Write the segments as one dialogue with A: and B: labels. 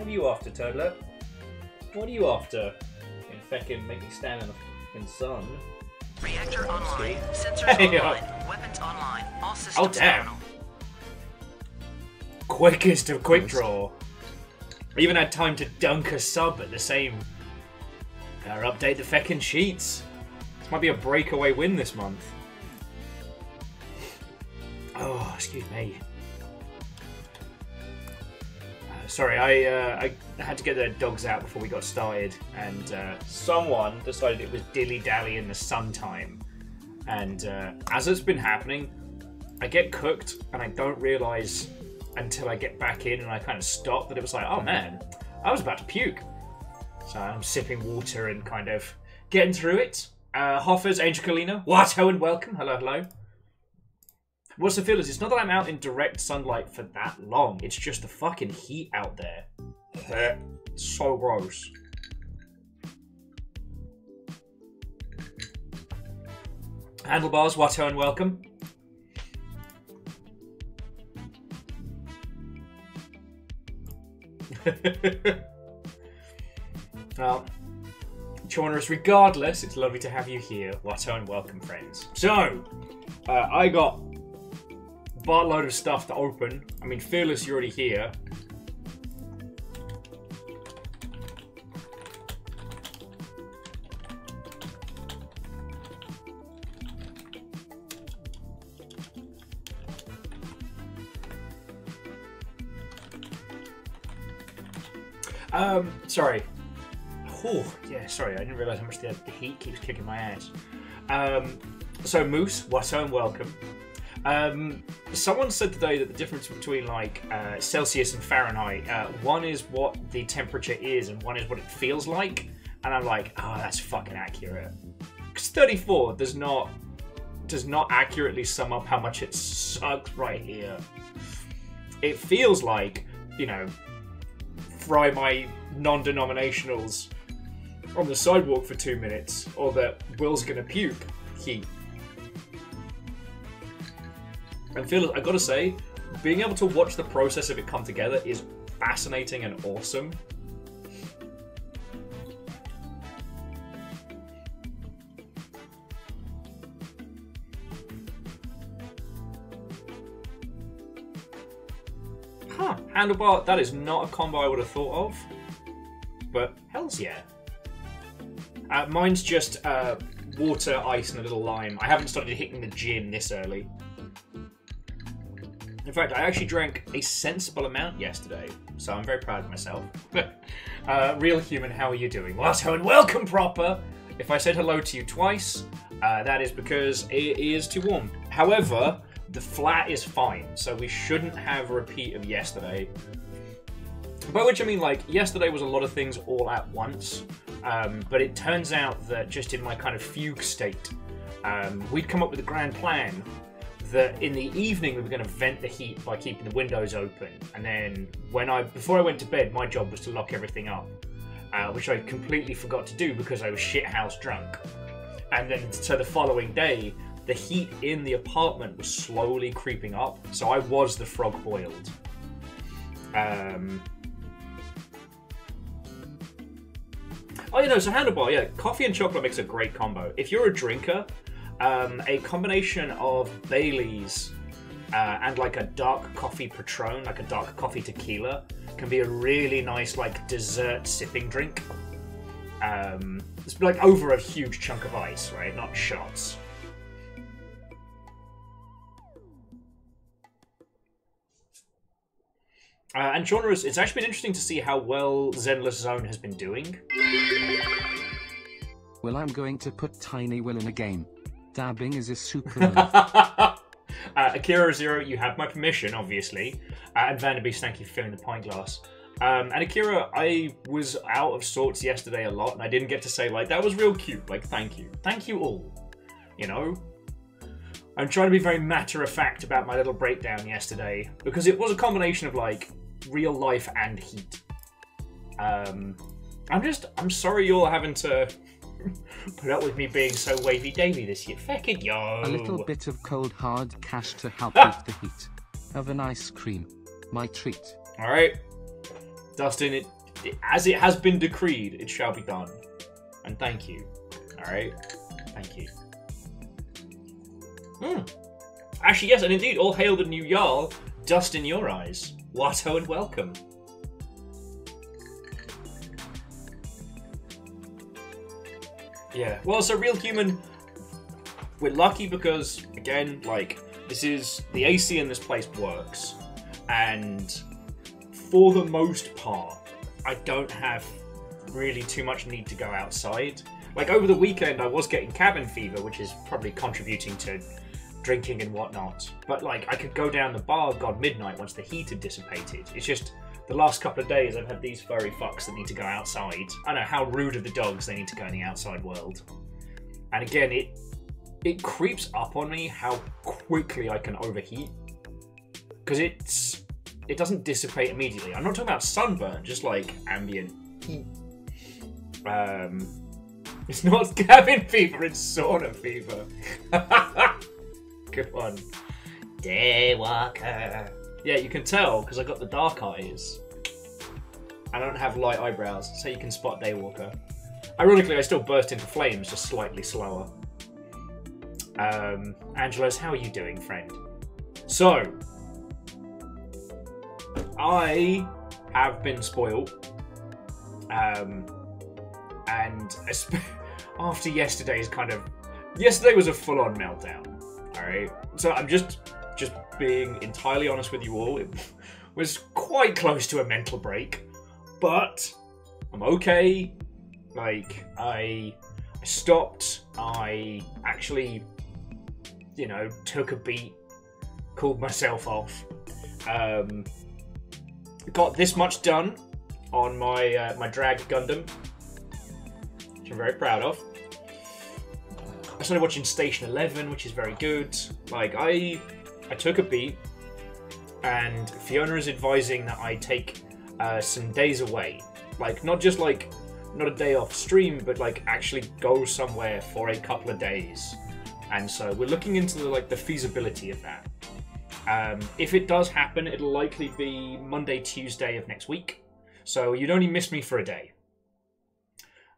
A: What are you after, Toadler? What are you after? You fucking make me stand in the fucking sun.
B: Reactor online. Sensors online. Weapons online. All systems
A: oh damn!
B: nominal.
A: Quickest of quick draw. I even had time to dunk a sub at the same. Gotta update the feckin' sheets. This might be a breakaway win this month. Oh, excuse me. Sorry, I had to get the dogs out before we got started, and someone decided it was dilly-dally in the sun time. And as it's been happening, I get cooked, and I don't realise until I get back in and I kind of stop that it was like, oh man, I was about to puke. So I'm sipping water and kind of getting through it. Hoffers, Angel Kalina, Watto and welcome. Hello, hello. What's the feel is, it's not that I'm out in direct sunlight for that long, it's just the fucking heat out there. So gross. Handlebars, Watto and welcome. Well, Chornerus, regardless, it's lovely to have you here. Watto and welcome, friends. So, I got a barload of stuff to open. I mean, Fearless, you're already here. Sorry. Oh, yeah, sorry, I didn't realise how much the heat keeps kicking my ass. So, Moose, Watto and welcome. Someone said today that the difference between like Celsius and Fahrenheit, one is what the temperature is and one is what it feels like, and I'm like, oh, that's fucking accurate. Because 34 does not accurately sum up how much it sucks right here. It feels like, you know, fry my non-denominationals on the sidewalk for 2 minutes, or that Will's gonna puke heat. And Phil, I gotta say, being able to watch the process of it come together is fascinating and awesome. Huh, handlebar, that is not a combo I would have thought of. But hells yeah. Mine's just water, ice, and a little lime. I haven't started hitting the gin this early. In fact, I actually drank a sensible amount yesterday, so I'm very proud of myself. Real Human, how are you doing? Watto and welcome, proper! If I said hello to you twice, that is because it is too warm. However, the flat is fine, so we shouldn't have a repeat of yesterday. By which I mean, like, yesterday was a lot of things all at once, but it turns out that just in my kind of fugue state, we'd come up with a grand plan that in the evening we were going to vent the heat by keeping the windows open, and then before I went to bed, my job was to lock everything up, which I completely forgot to do because I was shithouse drunk. And then so the following day, the heat in the apartment was slowly creeping up, so I was the frog boiled. Oh, you know, so handlebar, yeah, coffee and chocolate makes a great combo. If you're a drinker, a combination of Baileys and like a dark coffee Patron, like a dark coffee tequila, can be a really nice like dessert sipping drink. It's like over a huge chunk of ice, right? Not shots. And Genres, it's actually been interesting to see how well Zenless Zone has been doing.
C: Well, I'm going to put Tiny Will in a game. Dabbing is a super.
A: Akira Zero, you have my permission, obviously. And Vanderbeest, thank you for filling the pint glass. And Akira, I was out of sorts yesterday a lot, and I didn't get to say, like, that was real cute. Like, thank you. Thank you all. You know? I'm trying to be very matter-of-fact about my little breakdown yesterday, because it was a combination of, like, real life and heat. I'm sorry you're having to put up with me being so wavy-davy this year. Feckin' yo!
C: A little bit of cold hard cash to help with the heat. Have an ice cream. My treat.
A: Alright. Dustin, as it has been decreed, it shall be done. And thank you. Alright? Thank you. Actually, yes, and indeed, all hail the new Jarl, dust in your eyes. Watto and welcome. Yeah, well, so Real Human, we're lucky because, again, like, this is, the AC in this place works. And for the most part, I don't have really too much need to go outside. Like, over the weekend, I was getting cabin fever, which is probably contributing to drinking and whatnot. But, like, I could go down the bar god midnight once the heat had dissipated. It's just, the last couple of days, I've had these furry fucks that need to go outside. I know, how rude of the dogs, they need to go in the outside world. And again, it creeps up on me how quickly I can overheat. Because it doesn't dissipate immediately. I'm not talking about sunburn, just like ambient heat. It's not cabin fever, it's sauna fever. Good one. Daywalker. Yeah, you can tell because I got the dark eyes. I don't have light eyebrows, so you can spot Daywalker. Ironically, I still burst into flames, just slightly slower. Angelos, how are you doing, friend? So, I have been spoiled. And after yesterday's yesterday was a full-on meltdown. Alright? So I'm just being entirely honest with you all. It was quite close to a mental break. But I'm okay. Like, I stopped. I actually, took a beat. Called myself off. Got this much done on my my drag Gundam, which I'm very proud of. I started watching Station 11, which is very good. Like, I took a beat, and Fiona is advising that I take some days away. Like, not a day off stream, but like actually go somewhere for a couple of days. And so we're looking into the feasibility of that. If it does happen, it'll likely be Monday, Tuesday of next week. So you'd only miss me for a day.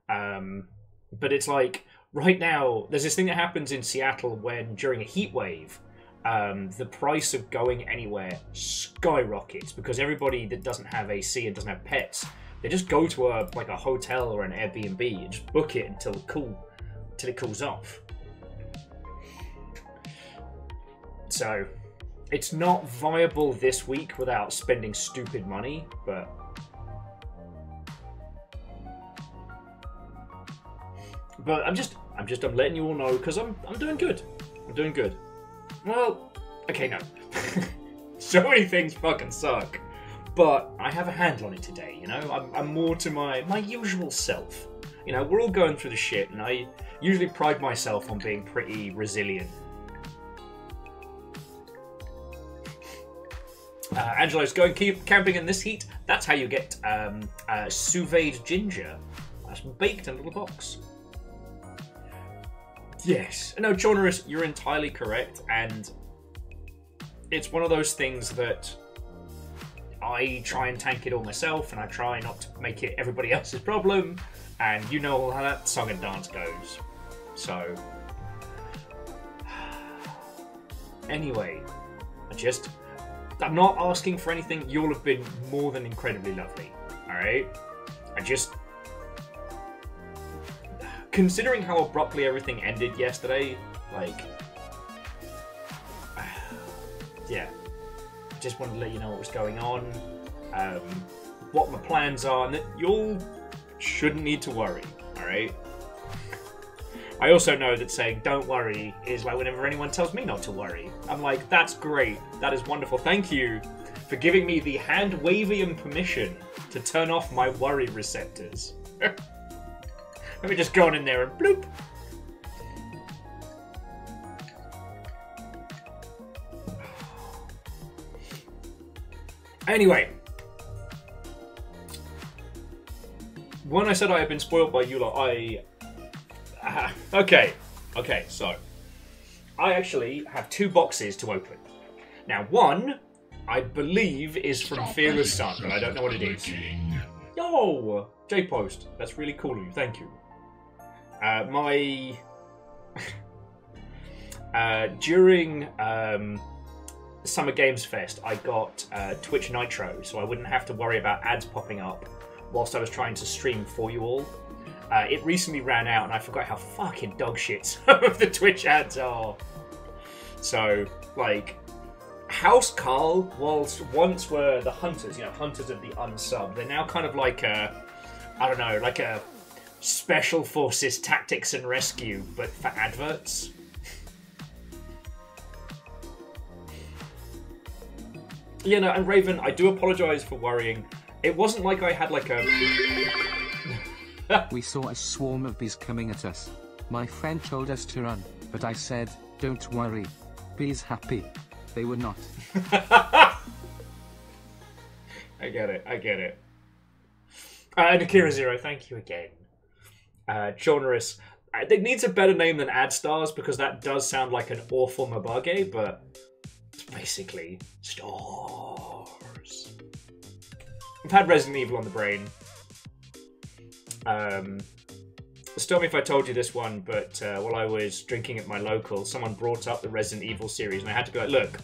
A: But it's like, right now, there's this thing that happens in Seattle when, during a heat wave, the price of going anywhere skyrockets because everybody that doesn't have AC and doesn't have pets, they just go to a hotel or an Airbnb and just book it until it cools off. So it's not viable this week without spending stupid money, but I'm letting you all know because I'm doing good. I'm doing good. Well, okay, no. So many things fucking suck. But I have a handle on it today, I'm more to my usual self. We're all going through the shit, and I usually pride myself on being pretty resilient. Angelo's going camping in this heat. That's how you get sous vide ginger. That's baked in a little box. Yes. No, Chornerus, you're entirely correct, and it's one of those things that I try and tank it all myself, and I try not to make it everybody else's problem, and you know how that song and dance goes. So, anyway, I'm not asking for anything. You all have been more than incredibly lovely, alright? Considering how abruptly everything ended yesterday, yeah. Just wanted to let you know what was going on, what my plans are, and that you all shouldn't need to worry, alright? I also know that saying don't worry is like whenever anyone tells me not to worry. I'm like, that's great, that is wonderful, thank you for giving me the hand-wavian permission to turn off my worry receptors. Let me just go on in there and bloop. Anyway, when I said I had been spoiled by you lot, okay, so I actually have two boxes to open. Now, one I believe is from Fearless Sun, but I don't know what it is. Yo! J-Post. That's really cool of you. Thank you. During Summer Games Fest, I got Twitch Nitro, so I wouldn't have to worry about ads popping up whilst I was trying to stream for you all. It recently ran out, and I forgot how fucking dogshit some of the Twitch ads are. So, like, House Carl once were the hunters, you know, hunters of the unsub. They're now kind of like a, I don't know, like a Special Forces Tactics and Rescue, but for adverts. Yeah, no, and Raven, I do apologise for worrying. It wasn't like I had like a...
C: We saw a swarm of bees coming at us. My friend told us to run, but I said, don't worry. Bees happy. They were not.
A: I get it, I get it. And Akira Zero, thank you again. Jonorous, it needs a better name than Ad Stars because that does sound like an awful Mabage, but it's basically stars. I've had Resident Evil on the brain. Stop me if I told you this one, but while I was drinking at my local, someone brought up the Resident Evil series, and I had to be like, look,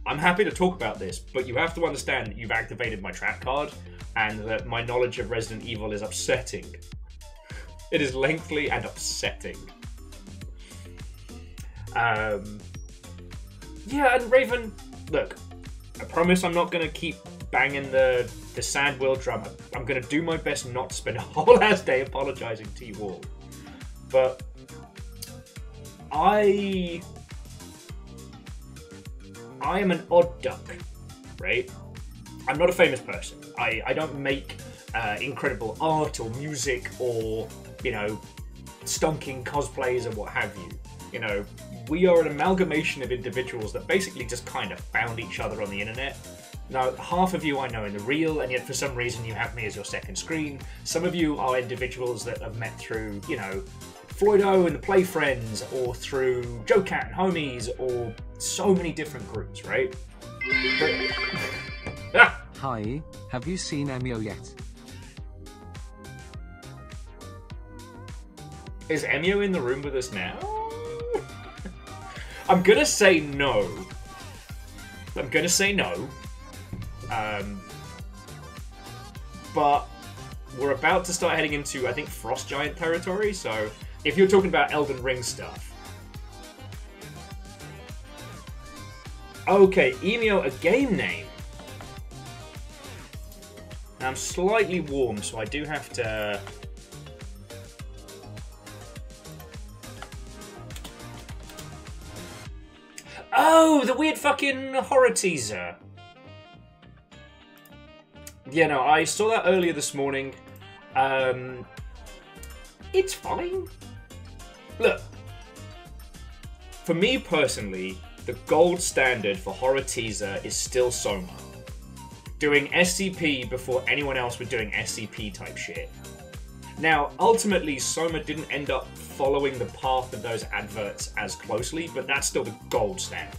A: I'm happy to talk about this, but you have to understand that you've activated my trap card, and that my knowledge of Resident Evil is upsetting. It is lengthy and upsetting. Yeah, and Raven, look, I promise I'm not going to keep banging the sad wheel drum. I'm going to do my best not to spend a whole ass day apologising to you all. But I am an odd duck, right? I'm not a famous person. I don't make incredible art or music or, you know, stonking cosplays or what have you. You know, we are an amalgamation of individuals that basically just kind of found each other on the internet. Now, half of you I know in the real, and yet for some reason you have me as your second screen. Some of you are individuals that I've met through, you know, Floydo and the Play Friends, or through Joe Cat and Homies, or so many different groups, right? But...
C: Hi, have you seen Emio yet?
A: Is Emio in the room with us now? I'm gonna say no. I'm gonna say no. But we're about to start heading into, I think, Frost Giant territory, so if you're talking about Elden Ring stuff. Okay, Emio, a game name. Now, I'm slightly warm, so I do have to... Oh, the weird fucking horror teaser. Yeah, no, I saw that earlier this morning. It's fine. Look, for me personally, the gold standard for horror teaser is still Soma. Doing SCP before anyone else was doing SCP type shit. Now, ultimately, Soma didn't end up following the path of those adverts as closely, but that's still the gold standard.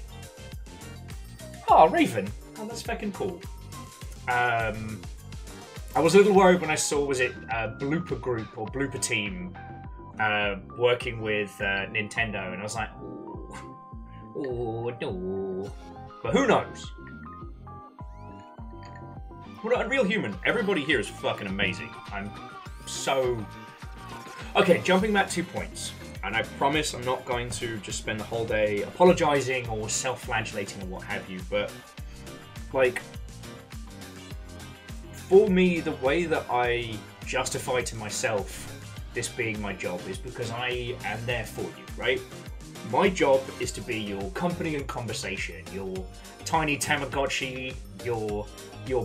A: Oh, Raven. Oh, that's fucking cool. I was a little worried when I saw, was it Blooper Group or Blooper Team working with Nintendo, and I was like, ooh, no. But who knows? Well, Unreal Human, everybody here is fucking amazing. I'm so... Okay, jumping back 2 points. And I promise I'm not going to just spend the whole day apologising or self-flagellating or what have you, but, like, for me, the way that I justify to myself this being my job is because I am there for you, right? My job is to be your company and conversation, your tiny Tamagotchi, your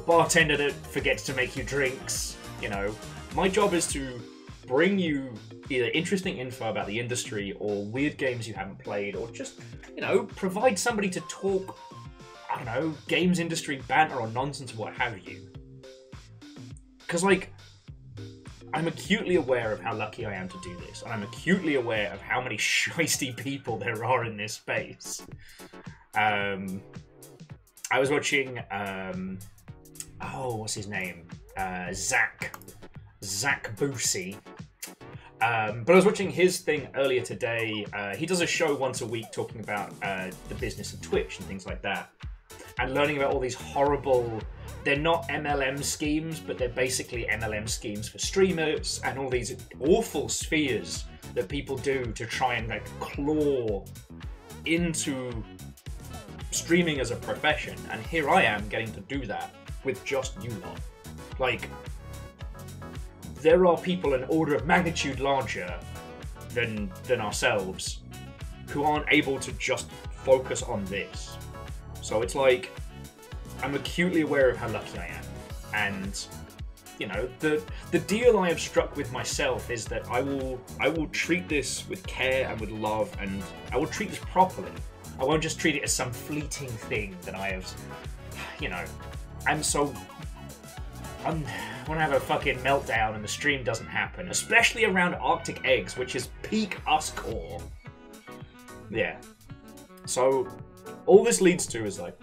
A: bartender that forgets to make you drinks, you know. My job is to bring you either interesting info about the industry or weird games you haven't played, or just, you know, provide somebody to talk, I don't know, games industry banter or nonsense or what have you. Because, like, I'm acutely aware of how lucky I am to do this, and I'm acutely aware of how many shisty people there are in this space. I was watching, what's his name? Zach Boosie. But I was watching his thing earlier today. He does a show once a week talking about the business of Twitch and things like that. And learning about all these horrible... They're not MLM schemes, but they're basically MLM schemes for streamers and all these awful spheres that people do to try and like claw into streaming as a profession. And here I am getting to do that with just you lot. Like, there are people an order of magnitude larger than ourselves who aren't able to just focus on this. So it's like, I'm acutely aware of how lucky I am. And, you know, the deal I have struck with myself is that I will treat this with care and with love, and I will treat this properly. I won't just treat it as some fleeting thing that I have, you know, I'm when I have a fucking meltdown and the stream doesn't happen, especially around Arctic eggs, which is peak us core. Yeah. So, all this leads to is like,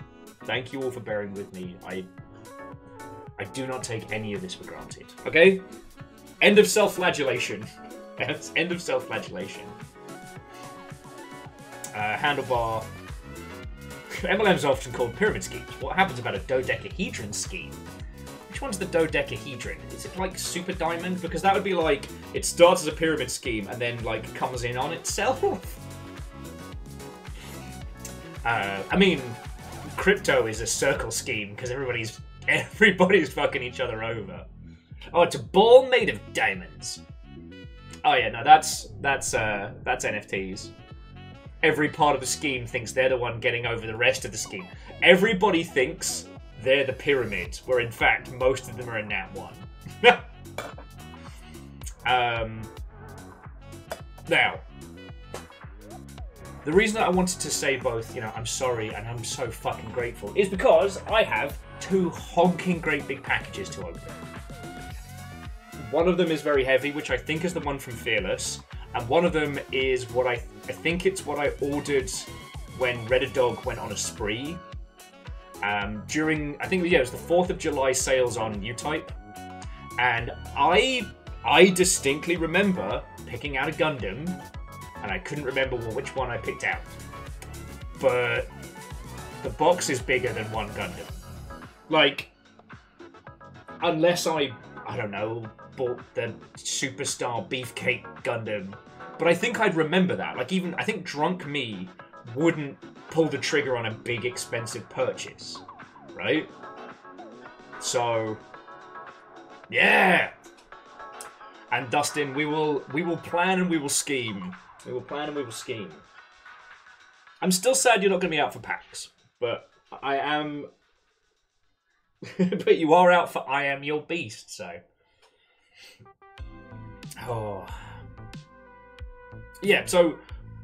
A: thank you all for bearing with me. I do not take any of this for granted. Okay? End of self-flagellation. End of self-flagellation. Handlebar. MLMs are often called pyramid schemes. What happens about a dodecahedron scheme? Which one's the dodecahedron? Is it like Super Diamond? Because that would be like, it starts as a pyramid scheme and then like comes in on itself. I mean, crypto is a circle scheme because everybody's fucking each other over. Oh, it's a ball made of diamonds. Oh yeah, no, that's NFTs. Every part of the scheme thinks they're the one getting over the rest of the scheme. Everybody thinks they're the pyramid, where in fact most of them are in Nat 1. Now, the reason that I wanted to say both, you know, I'm sorry and I'm so fucking grateful, is because I have 2 honking great big packages to open. One of them is very heavy, which I think is the one from Fearless, and one of them is what I think it's what I ordered when REDACTED went on a spree. During, I think, yeah, it was the 4th of July sales on Utype, and I distinctly remember picking out a Gundam, and I couldn't remember which one I picked out. But the box is bigger than one Gundam. Like, unless I don't know, bought the Superstar Beefcake Gundam. But I think I'd remember that. Like, even, I think drunk me wouldn't pull the trigger on a big expensive purchase. Right? So, yeah! And Dustin, we will plan and we will scheme. We will plan and we will scheme. I'm still sad you're not going to be out for PAX, but I am... but you are out for I Am Your Beast, so... Oh... Yeah, so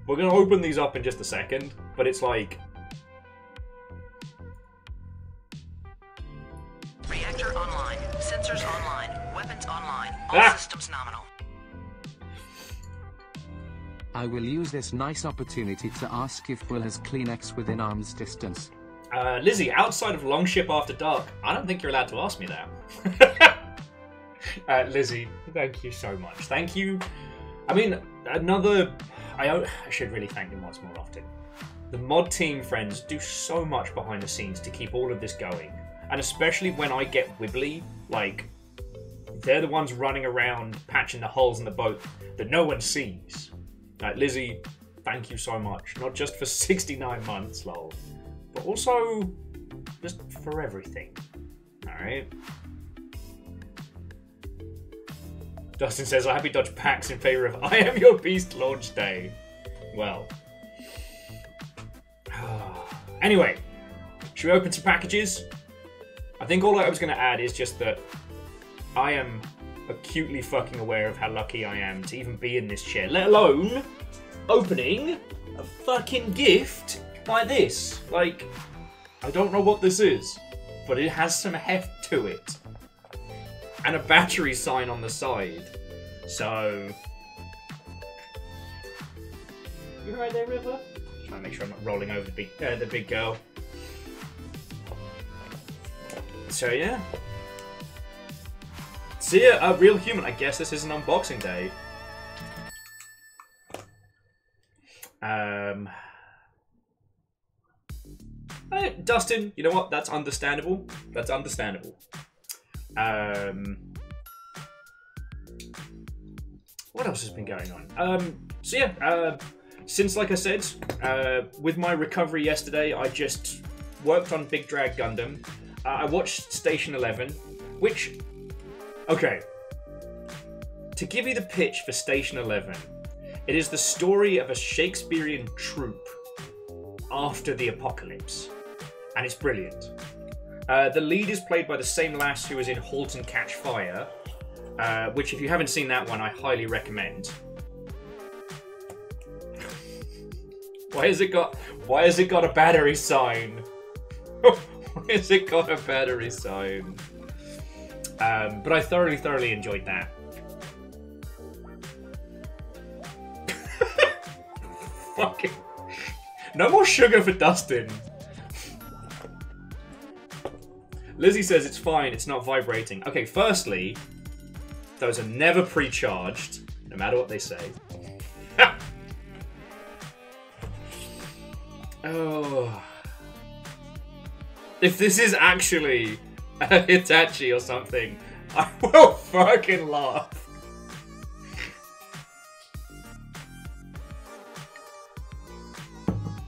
A: we're going to open these up in just a second, but it's like...
B: Reactor online, sensors online, weapons online, all systems nominal.
C: I will use this nice opportunity to ask if Will has Kleenex within arm's distance.
A: Lizzie, outside of Longship After Dark, I don't think you're allowed to ask me that. Lizzie, thank you so much. Thank you. I mean, I should really thank them once more often. The mod team friends do so much behind the scenes to keep all of this going. And especially when I get wibbly, like, they're the ones running around patching the holes in the boat that no one sees. Lizzie, thank you so much. Not just for 69 months, lol, but also just for everything. Alright? Dustin says, I happy dodge PAX in favour of I Am Your Beast launch day. Well. Anyway, should we open some packages? I think all I was going to add is just that I am acutely fucking aware of how lucky I am to even be in this chair, let alone opening a fucking gift like this. Like, I don't know what this is, but it has some heft to it. And a battery sign on the side. So... You right there, River? Trying to make sure I'm not rolling over the big girl. So yeah. See ya, Real Human. I guess this is an unboxing day. Dustin, you know what? That's understandable. That's understandable. What else has been going on? So yeah, since, like I said, with my recovery yesterday, I just worked on Big Drag Gundam. I watched Station 11, which... Okay. To give you the pitch for Station 11, it is the story of a Shakespearean troupe after the apocalypse. And it's brilliant. The lead is played by the same lass who was in Halt and Catch Fire, which, if you haven't seen that one, I highly recommend. Why has it got a battery sign? Why has it got a battery sign? But I thoroughly enjoyed that. Fucking... No more sugar for Dustin. Lizzie says it's fine, it's not vibrating. Okay, firstly, those are never pre-charged, no matter what they say. Oh. If this is actually a Hitachi or something, I will fucking laugh.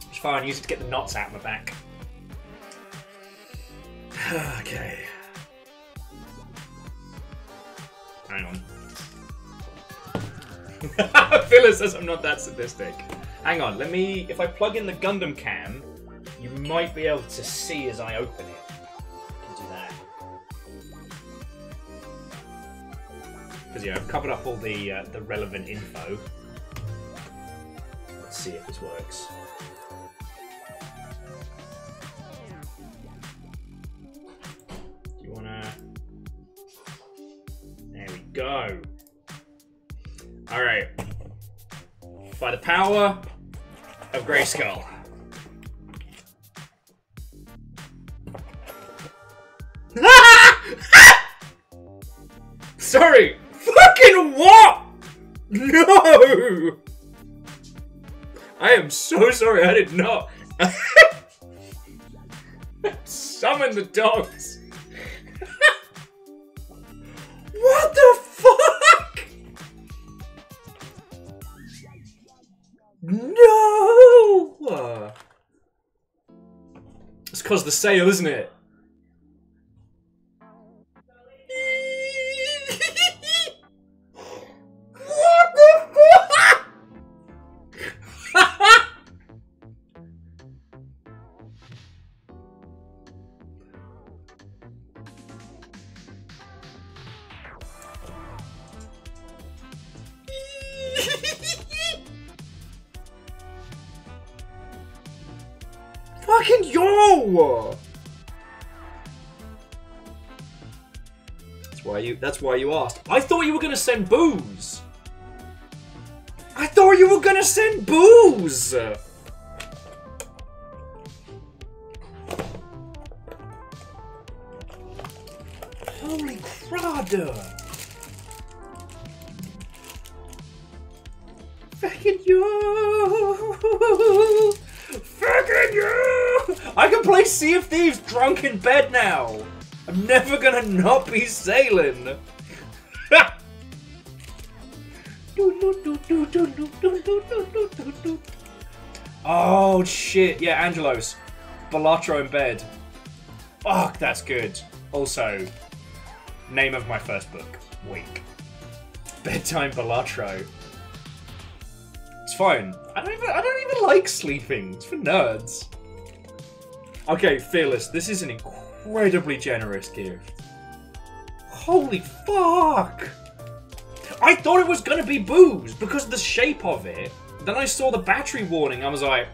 A: It's fine, I use it to get the knots out of my back. Okay. Hang on. Phyllis says I'm not that sadistic. Hang on, let me... If I plug in the Gundam cam, you might be able to see as I open it. I can do that. Because yeah, I've covered up all the relevant info. Let's see if this works. There we go. Alright. By the power of Grayskull. Sorry! Fucking what?! No! I am so sorry, I did not. Summon the dogs. What the fuck? No! It's because the sale, isn't it? What the fuck? Fucking yo! That's why you asked. I thought you were gonna send booze. I thought you were gonna send booze. Holy crud! Fucking you! Fucking you! I can play Sea of Thieves drunk in bed now! I'm never gonna not be sailing! Oh shit, yeah, Angelos. Balatro in bed. Fuck, that's good. Also, name of my first book, Week. Bedtime Balatro. It's fine. I don't even like sleeping. It's for nerds. Okay, Fearless, this is an incredibly generous gift. Holy fuck! I thought it was gonna be booze because of the shape of it. Then I saw the battery warning. I was like,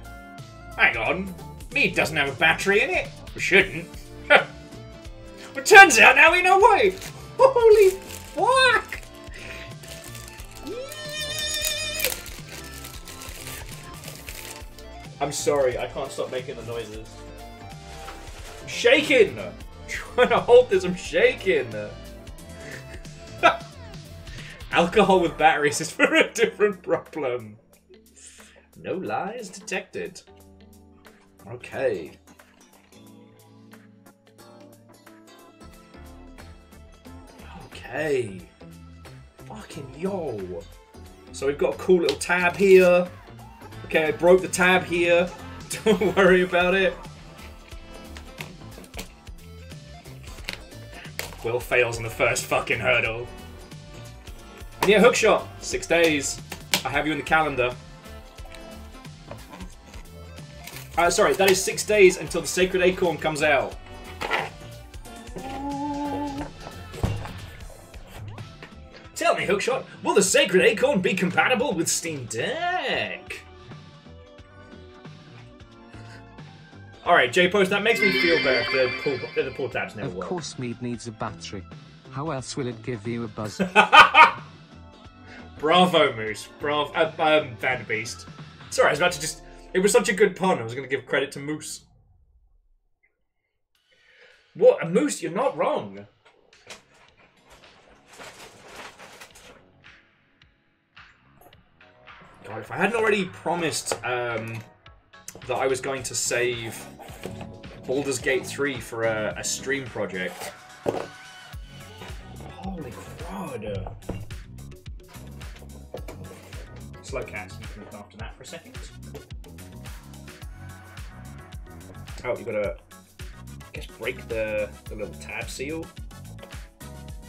A: hang on, it doesn't have a battery in it. It shouldn't. But turns out now we know why. Holy fuck! I'm sorry, I can't stop making the noises. I'm shaking! Trying to hold this, I'm shaking. Alcohol with batteries is for a different problem. No lies detected. Okay. Okay. Fucking yo. So we've got a cool little tab here. Okay, I broke the tab here. Don't worry about it. Will fails on the first fucking hurdle. And yeah, hookshot. 6 days. I have you in the calendar. Sorry, that is 6 days until the Sacred Acorn comes out. Tell me, Hookshot, will the Sacred Acorn be compatible with Steam Deck? Alright, J-Post, that makes me feel better if the pull tabs never work.
C: Of course mead needs a battery. How else will it give you a buzz?
A: Bravo, Moose. Bravo, Vanderbeest. Sorry, I was about to just... It was such a good pun, I was going to give credit to Moose. What? A Moose? You're not wrong. God, if I hadn't already promised that I was going to save Baldur's Gate 3 for a stream project. Holy crud. Slow cat, you can look after that for a second. Oh, you gotta, I guess, break the little tab seal.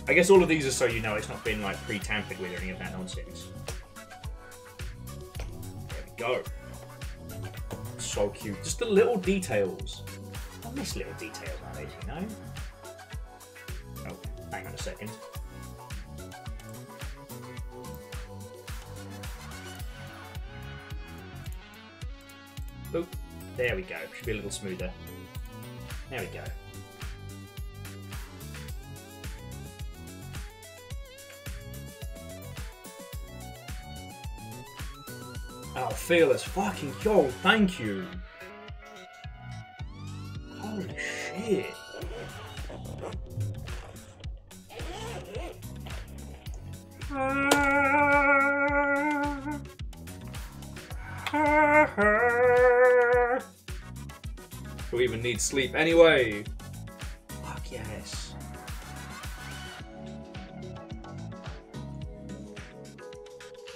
A: I guess all of these are so you know it's not been like pre-tampered with or any of that nonsense. There we go. So cute. Just the little details. I miss little details nowadays, you know? Oh, hang on a second. Boop. There we go. Should be a little smoother. There we go. Oh, Fearless. Fucking yo, thank you. Holy shit. Who even needs sleep anyway? Fuck yes.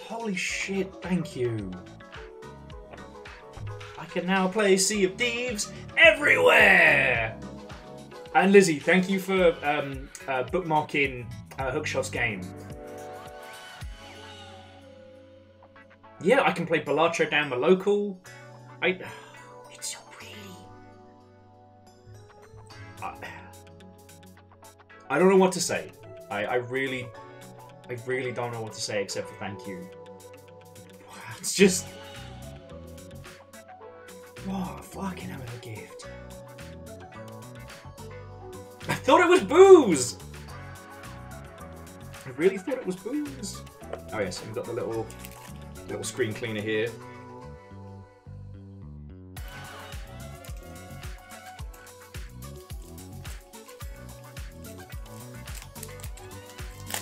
A: Holy shit, thank you. I can now play Sea of Thieves everywhere! And Lizzie, thank you for bookmarking Hookshot's game. Yeah, I can play Balatro down my local. It's so pretty. I don't know what to say. I really don't know what to say except for thank you. It's just... Wow, fucking hell of a gift. I thought it was booze! I really thought it was booze. Oh yes, we've got the little screen cleaner here.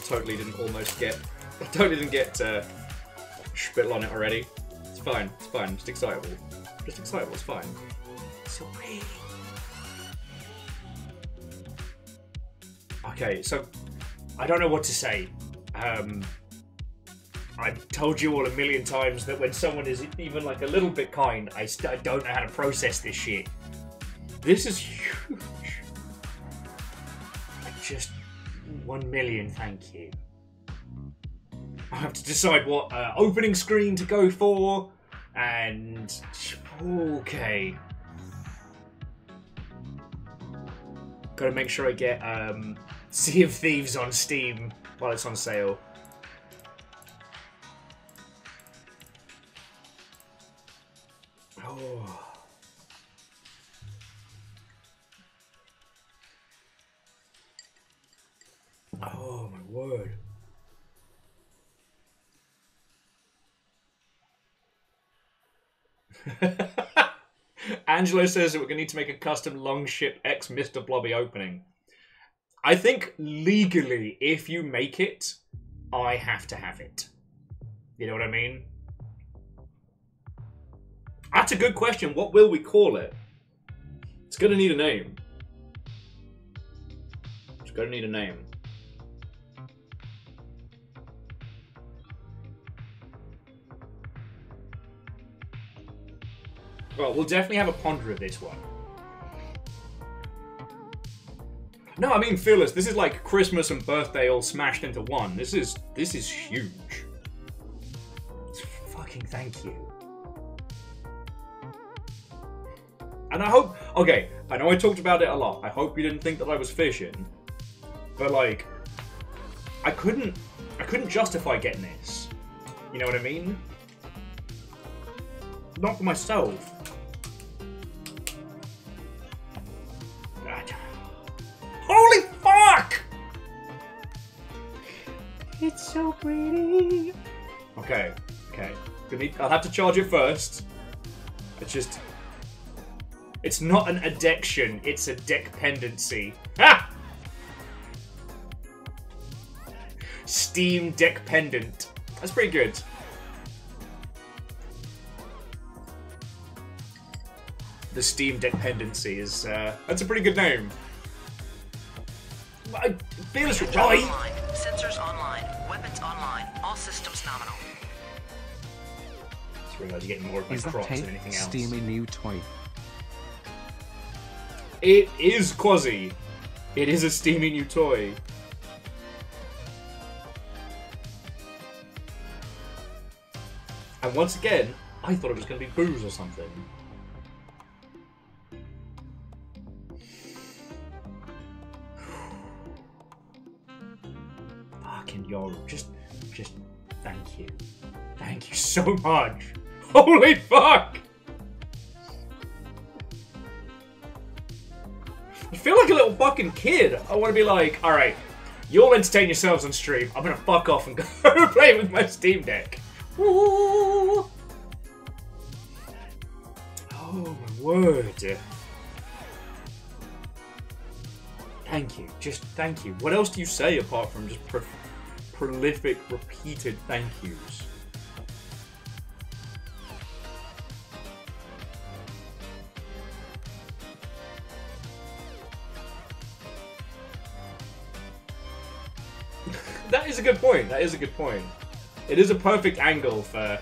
A: Totally didn't get spittle on it already. It's fine, just excitable. It's fine. So pretty. Okay, so I don't know what to say. I've told you all a million times that when someone is even like a little bit kind, I don't know how to process this shit. This is huge. Just 1 million, thank you. I have to decide what opening screen to go for, and okay. Gotta make sure I get Sea of Thieves on Steam while it's on sale. Oh. Oh my word. Angelo says that we're going to need to make a custom Longship X Mr. Blobby opening. I think legally, if you make it, I have to have it. You know what I mean? That's a good question. What will we call it? It's going to need a name. It's going to need a name. Well, we'll definitely have a ponder of this one. No, I mean, Phyllis, this is like Christmas and birthday all smashed into one. This is huge. Fucking thank you. And I hope, okay, I know I talked about it a lot. I hope you didn't think that I was fishing. But like, I couldn't justify getting this. You know what I mean? Not for myself. Holy fuck! It's so pretty. Okay. I'll have to charge it first. It's not an addiction, it's a dependency. Ha! Steam Deck Pendant. That's pretty good. The Steam Deck Pendency is, that's a pretty good name. I feel it's right.
B: Online. Sensors online. Weapons online. All systems nominal.
A: I just realised you're getting more of my
C: Is that
A: crops
C: a
A: than anything else.
C: steamy new toy?
A: It is Quasi. It is a steamy new toy. And once again, I thought it was going to be booze or something. Fucking yo, just thank you. Thank you so much. Holy fuck! I feel like a little fucking kid. I want to be like, alright, you all entertain yourselves on stream. I'm going to fuck off and go play with my Steam Deck. Woo! Oh my word. Thank you. Just thank you. What else do you say apart from just prolific, repeated thank yous? That is a good point. That is a good point. It is a perfect angle for,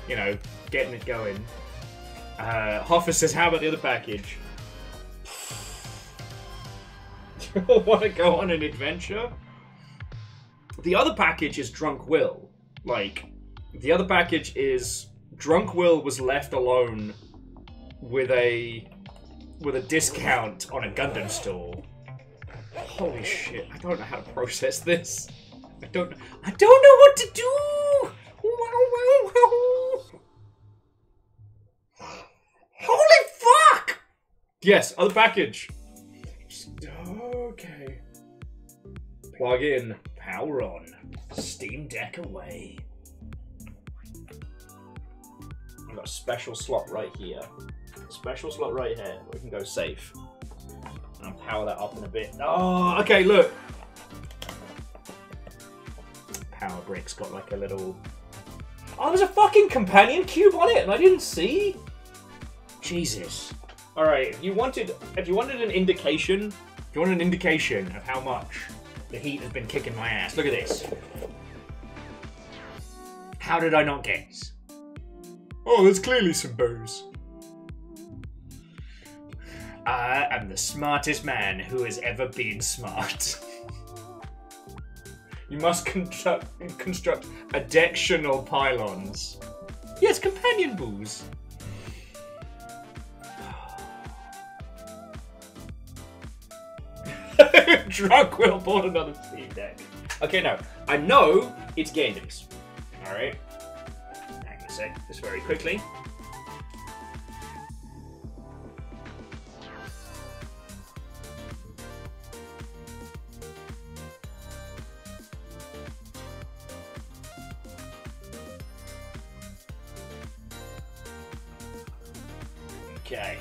A: you know, getting it going. Hoffa says, how about the other package? You all want to go on an adventure? The other package is Drunk Will. Like, the other package is Drunk Will was left alone with a discount on a Gundam store. Holy shit, I don't know how to process this. I don't know what to do! Holy fuck! Yes, other package. Okay. Plug in, power on, Steam Deck away. I've got a special slot right here. Special slot right here. We can go safe. And I'll power that up in a bit. Oh, okay, look. Power brick's got like a little... Oh, there's a fucking companion cube on it and I didn't see? Jesus. Alright, if you wanted an indication, of how much the heat has been kicking my ass, look at this. How did I not guess? Oh, there's clearly some booze. I am the smartest man who has ever been smart. You must construct additional pylons. Yes, companion booze. Drunk Will bought another Steam Deck. Okay, no. I know it's Gandalf's. Alright. Hang on a sec, just very quickly. Okay.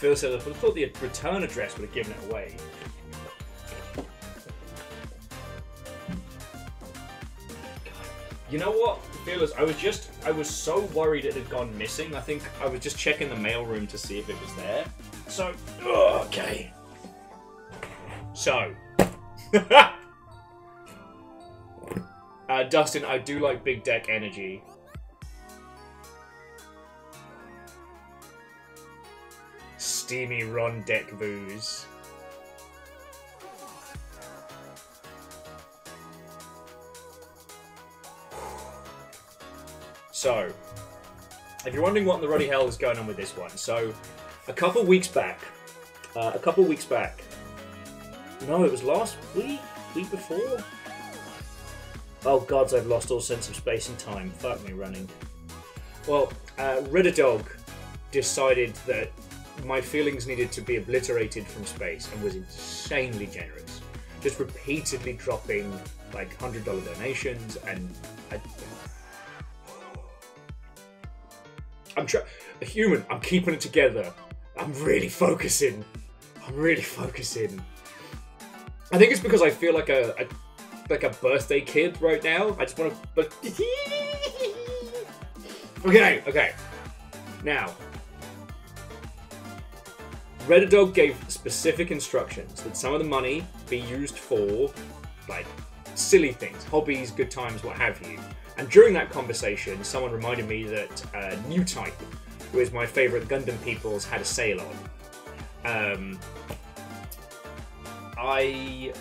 A: Phil said, I thought the return address would have given it away. You know what, Phil, I was so worried it had gone missing. I think I was just checking the mailroom to see if it was there. So, okay. So. Dustin, I do like Big Deck Energy. Steamy Ron Deck Booze. So, if you're wondering what in the ruddy hell is going on with this one, so a couple weeks back, no, it was last week before. Oh gods, I've lost all sense of space and time. Fuck me running. Well, REDACTED decided that my feelings needed to be obliterated from space and was insanely generous. Just repeatedly dropping like $100 donations and... I'm a human, I'm keeping it together. I'm really focusing. I think it's because I feel like a birthday kid right now. I just want to... Okay. Now, REDACTED gave specific instructions that some of the money be used for, like, silly things, hobbies, good times, what have you. And during that conversation, someone reminded me that New Type, who is my favourite Gundam peoples, had a sale on. I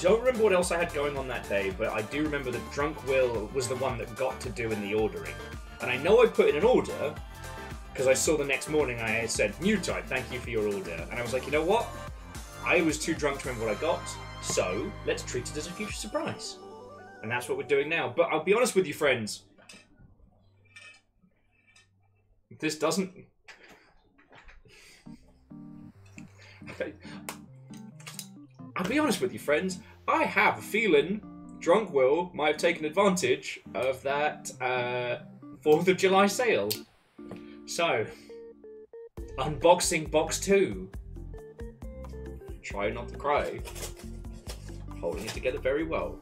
A: don't remember what else I had going on that day, but I do remember that Drunk Will was the one that got to doing the ordering. And I know I put in an order, because I saw the next morning I said, New Type, thank you for your order. And I was like, you know what? I was too drunk to remember what I got, so let's treat it as a future surprise. And that's what we're doing now. But I'll be honest with you, friends. This doesn't... Okay. I'll be honest with you, friends. I have a feeling Drunk Will might have taken advantage of that 4th of July sale. So, unboxing box 2. Try not to cry. Holding it together very well.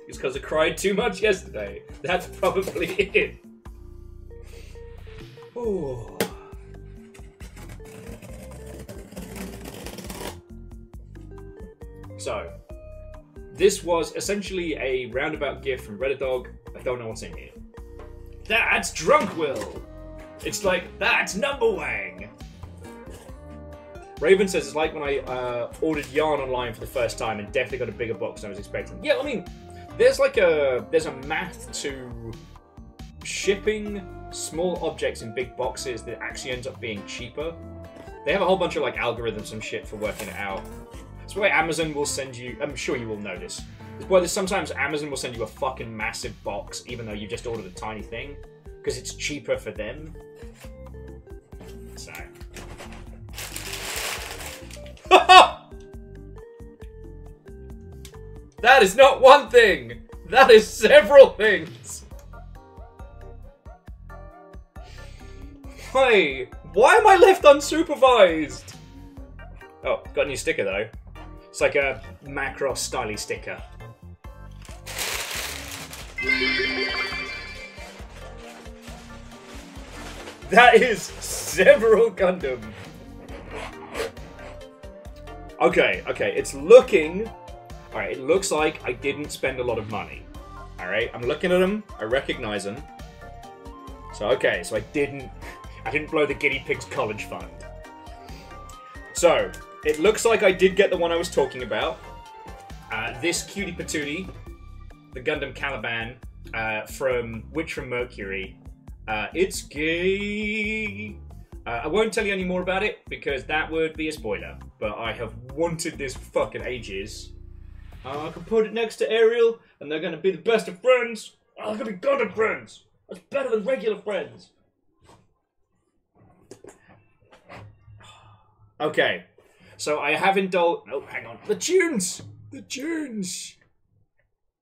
A: It's because I cried too much yesterday. That's probably it. Ooh. So, this was essentially a roundabout gift from REDACTED. I don't know what's in here. That's Drunk Will! It's like, that's Number Wang! Raven says it's like when I ordered yarn online for the first time and definitely got a bigger box than I was expecting. Yeah, I mean, there's a math to shipping small objects in big boxes that actually ends up being cheaper. They have a whole bunch of like algorithms and shit for working it out. That's why Amazon will send you, I'm sure you will notice. Well, sometimes Amazon will send you a fucking massive box even though you just ordered a tiny thing. Because it's cheaper for them. So. That is not one thing! That is several things! Why am I left unsupervised? Oh, got a new sticker though. It's like a Macross styly sticker. That is several Gundam. Okay, it's looking... Alright, it looks like I didn't spend a lot of money. Alright, I'm looking at them, I recognize them. So, okay, so I didn't blow the guinea pig's college fund. So, it looks like I did get the one I was talking about. This cutie patootie, the Gundam Caliban, from Witch from Mercury. It's gay. I won't tell you any more about it, because that would be a spoiler. But I have wanted this for fucking ages. I can put it next to Ariel, and they're gonna be the best of friends. Oh, they're gonna be Gundam friends. That's better than regular friends. Okay, so I have indulged... Oh, hang on. The tunes! The tunes!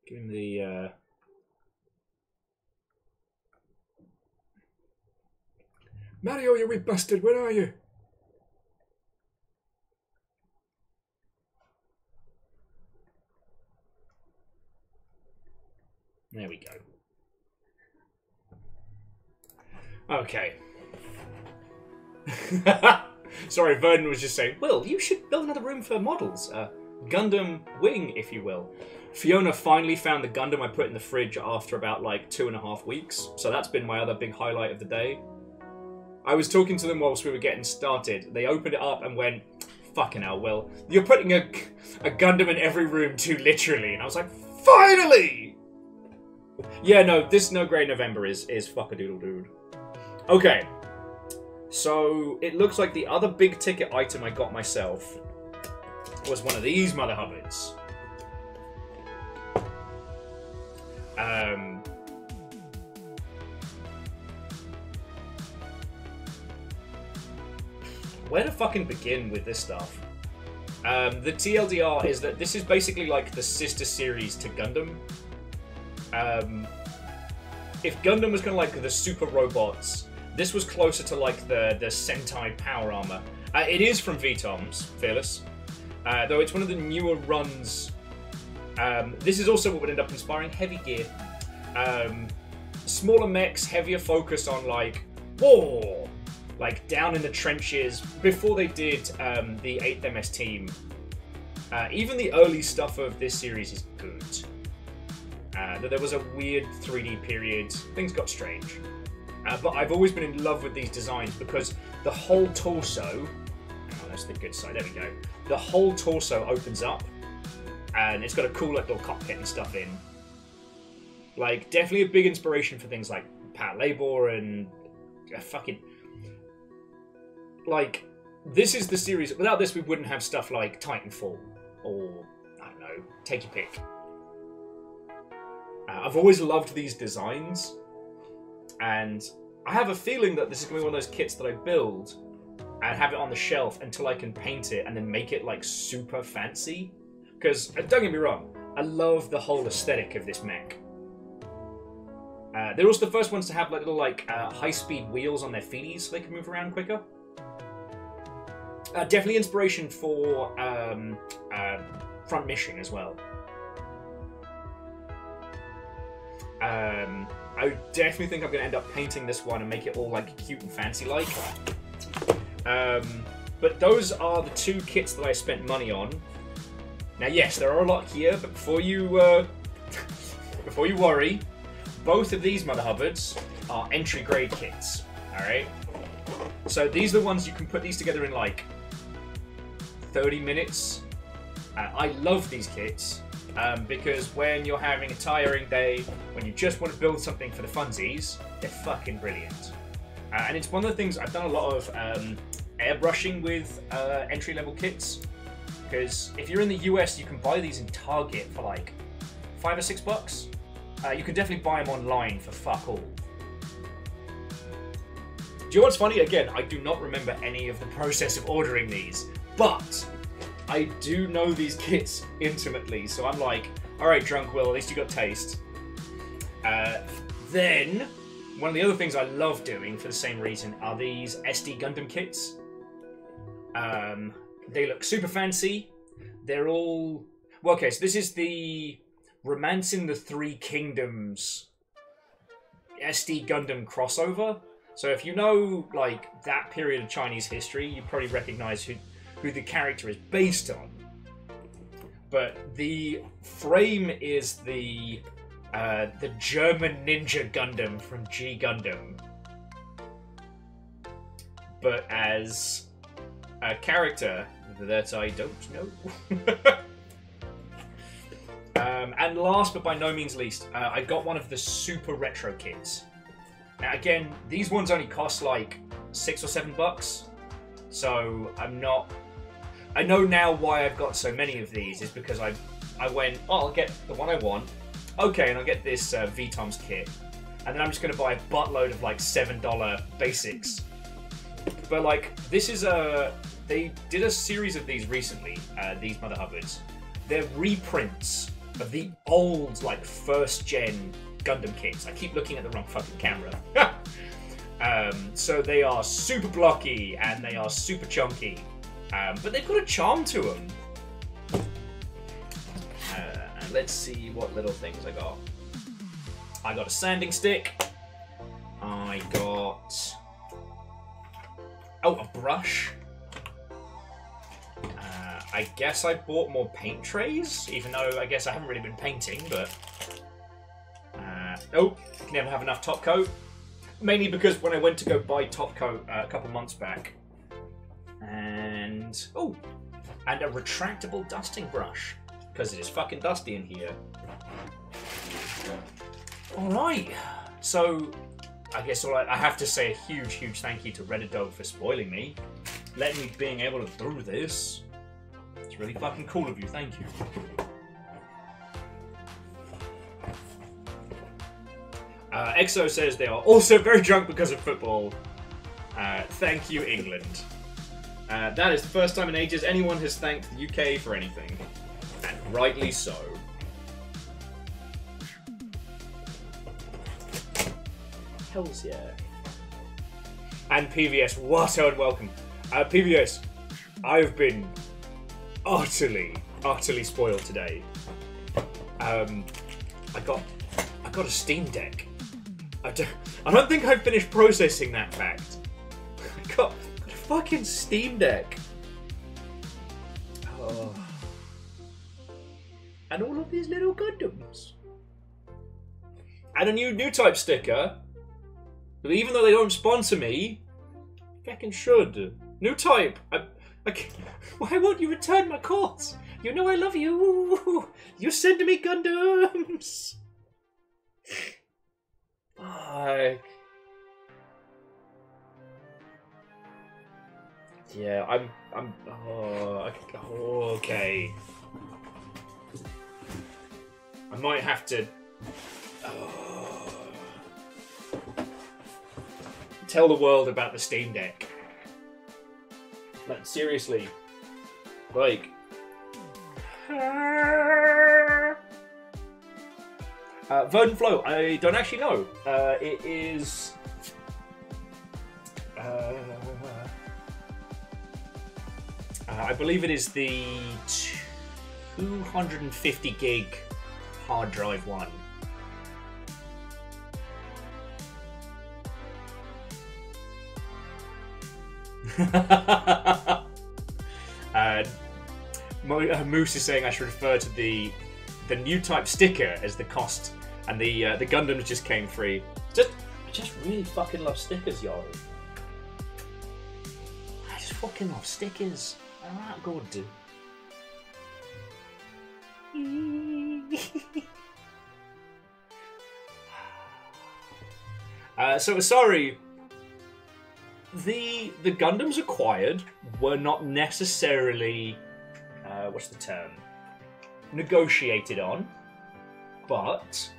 A: Give him the... Mario, you wee bastard, where are you? There we go. Okay. Sorry, Vernon was just saying, Will, you should build another room for models. Gundam wing, if you will. Fiona finally found the Gundam I put in the fridge after about, like, 2.5 weeks. So that's been my other big highlight of the day. I was talking to them whilst we were getting started. They opened it up and went, fucking hell, Will. You're putting a Gundam in every room too literally. And I was like, finally! Yeah, no, this No Grey November is fuck-a-doodle dude. Okay. So, it looks like the other big ticket item I got myself was one of these mother hubbards. Where to fucking begin with this stuff? The TLDR is that this is basically like the sister series to Gundam. If Gundam was kind of like the super robots, this was closer to like the Sentai power armor. It is from VTOM's, Fearless. Though it's one of the newer runs. This is also what would end up inspiring Heavy Gear. Smaller mechs, heavier focus on like war, like down in the trenches. Before they did the 8th MS team, even the early stuff of this series is good. There was a weird 3D period. Things got strange. But I've always been in love with these designs because the whole torso... Oh, that's the good side. There we go. The whole torso opens up. And it's got a cool like, little cockpit and stuff in. Like, definitely a big inspiration for things like Pat Labor and... fucking... Like, this is the series... Without this, we wouldn't have stuff like Titanfall. Or, I don't know, take your pick. I've always loved these designs. And I have a feeling that this is going to be one of those kits that I build and have it on the shelf until I can paint it and then make it like super fancy. Because, don't get me wrong, I love the whole aesthetic of this mech. They're also the first ones to have like little like high-speed wheels on their feeties so they can move around quicker. Definitely inspiration for Front Mission as well. I definitely think I'm going to end up painting this one and make it all like cute and fancy-like. But those are the two kits that I spent money on. Now, yes, there are a lot here, but before you worry, both of these mother hubbards are entry-grade kits. All right. So these are the ones you can put these together in like 30 minutes. I love these kits. Because when you're having a tiring day, when you just want to build something for the funsies, they're fucking brilliant. And it's one of the things, I've done a lot of airbrushing with entry-level kits. Because if you're in the US, you can buy these in Target for like $5 or $6. You can definitely buy them online for fuck all. Do you know what's funny? Again, I do not remember any of the process of ordering these, but I do know these kits intimately, so I'm like, alright, Drunk Will, at least you got taste. Then, one of the other things I love doing for the same reason are these SD Gundam kits. They look super fancy. They're all... Well, okay, so this is the Romancing the Three Kingdoms SD Gundam crossover. So if you know, like, that period of Chinese history, you probably recognize who the character is based on. But the frame is the German Ninja Gundam from G Gundam. But as a character that I don't know. And last but by no means least, I got one of the super retro kits. Now again, these ones only cost like $6 or $7. So I'm not... I know now why I've got so many of these is because I went, oh, I'll get the one I want. Okay, and I'll get this VTOM's kit. And then I'm just going to buy a buttload of like $7 basics. But like, this is a... They did a series of these recently, these mother hubbards. They're reprints of the old, like, first-gen Gundam kits. I keep looking at the wrong fucking camera. So they are super blocky, and they are super chunky. But they've got a charm to them. And let's see what little things I got. I got a sanding stick. I got... Oh, a brush. I guess I bought more paint trays, even though I guess I haven't really been painting, but... Oh, I can never have enough top coat. Mainly because when I went to go buy top coat a couple months back. And... Oh! And a retractable dusting brush. Because it is fucking dusty in here. Alright. So, I guess I have to say a huge, huge thank you to REDACTED for spoiling me. Letting me being able to do this. It's really fucking cool of you, thank you. EXO says they are also very drunk because of football. Thank you, England. That is the first time in ages anyone has thanked the UK for anything. And rightly so. Hells yeah. And PVS, what a welcome. PVS, I've been utterly spoiled today. I got a Steam Deck. I don't think I've finished processing that fact. I got a fucking Steam Deck. Oh. And all of these little Gundams. And a new type sticker. But even though they don't sponsor me, fucking should. New type. Why won't you return my calls? You know I love you. You send me Gundams. Fuck. Yeah, I'm. Oh, okay. I might have to. Tell the world about the Steam Deck. Like, seriously. Like. Verdant Flow, I don't actually know. It is... I believe it is the 250 gig hard drive one. Moose is saying I should refer to the new type sticker as the cost, and the Gundams just came free. I just really fucking love stickers, yo. I just fucking love stickers. They're that good. So sorry. The Gundams acquired were not necessarily what's the term? Negotiated on, but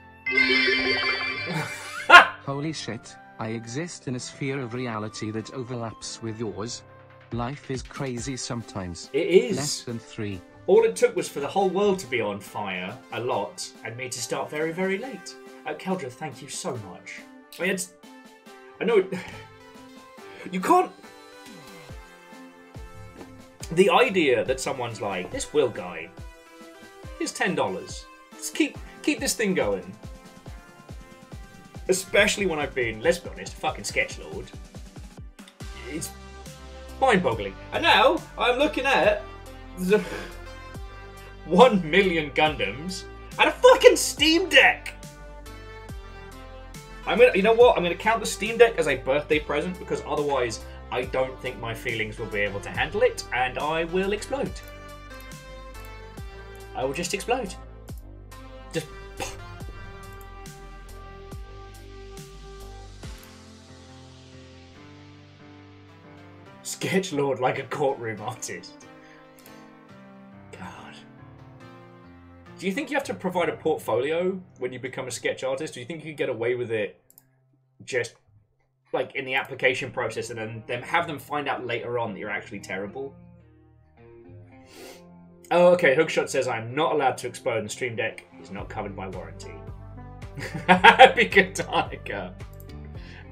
C: Holy shit, I exist in a sphere of reality that overlaps with yours. Life is crazy sometimes.
A: It is.
C: Less than 3.
A: All it took was for the whole world to be on fire a lot, and me to start very, very late. Keldra, thank you so much. I mean, I know you can't. The idea that someone's like, this Will guy, here's $10. Let's keep this thing going. Especially when I've been, let's be honest, a fucking sketchlord. It's mind-boggling. And now I'm looking at the 1 million Gundams and a fucking Steam Deck. You know what? I'm gonna count the Steam Deck as a birthday present because otherwise I don't think my feelings will be able to handle it, and I will explode. I will just explode. Just. Sketchlord like a courtroom artist. God. Do you think you have to provide a portfolio when you become a sketch artist? Do you think you can get away with it just like in the application process and then have them find out later on that you're actually terrible? Oh, okay. Hookshot says I'm not allowed to explode and Stream Deck is not covered by warranty. Happy Katanika.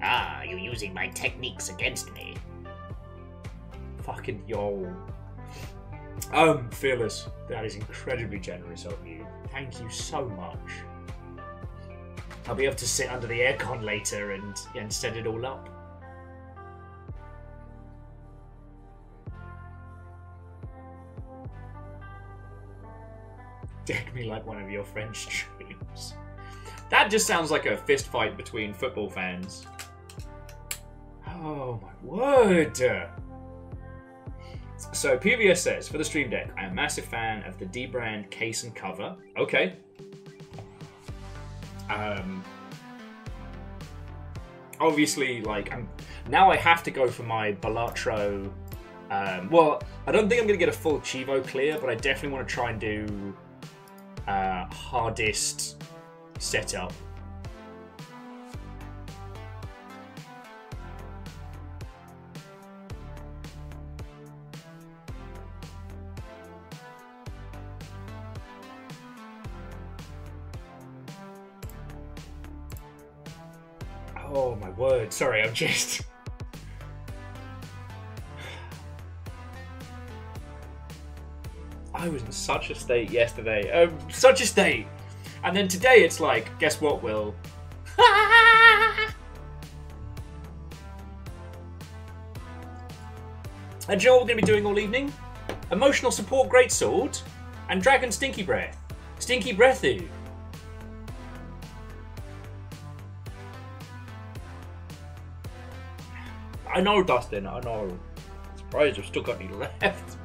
A: Ah, you're using my techniques against me. Fucking yo. Fearless. That is incredibly generous of you. Thank you so much. I'll be able to sit under the aircon later and set it all up. Deck me like one of your French streams. That just sounds like a fist fight between football fans. Oh my word! So PVS says, for the stream deck, I am a massive fan of the D-brand case and cover. Okay. Obviously, like, now I have to go for my Balatro. Well, I don't think I'm going to get a full Chivo clear, but I definitely want to try and do hardest setup. Oh my word, sorry, I'm just... I was in such a state yesterday. Such a state! And then today it's like, guess what, Will? And you know what we're going to be doing all evening? Emotional support greatsword and dragon stinky breath. Stinky breathy. I know, Dustin, I know. I'm surprised I've still got any left.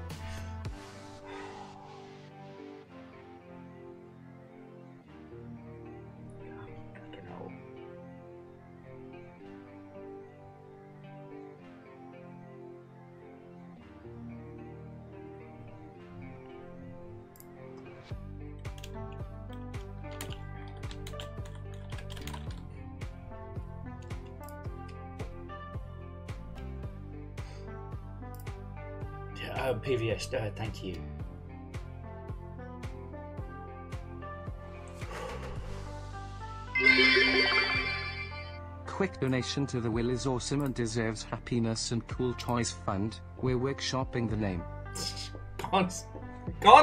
A: PVS, thank you.
C: Quick donation to the Will is awesome and deserves happiness and cool choice fund. We're workshopping the name.
A: Can't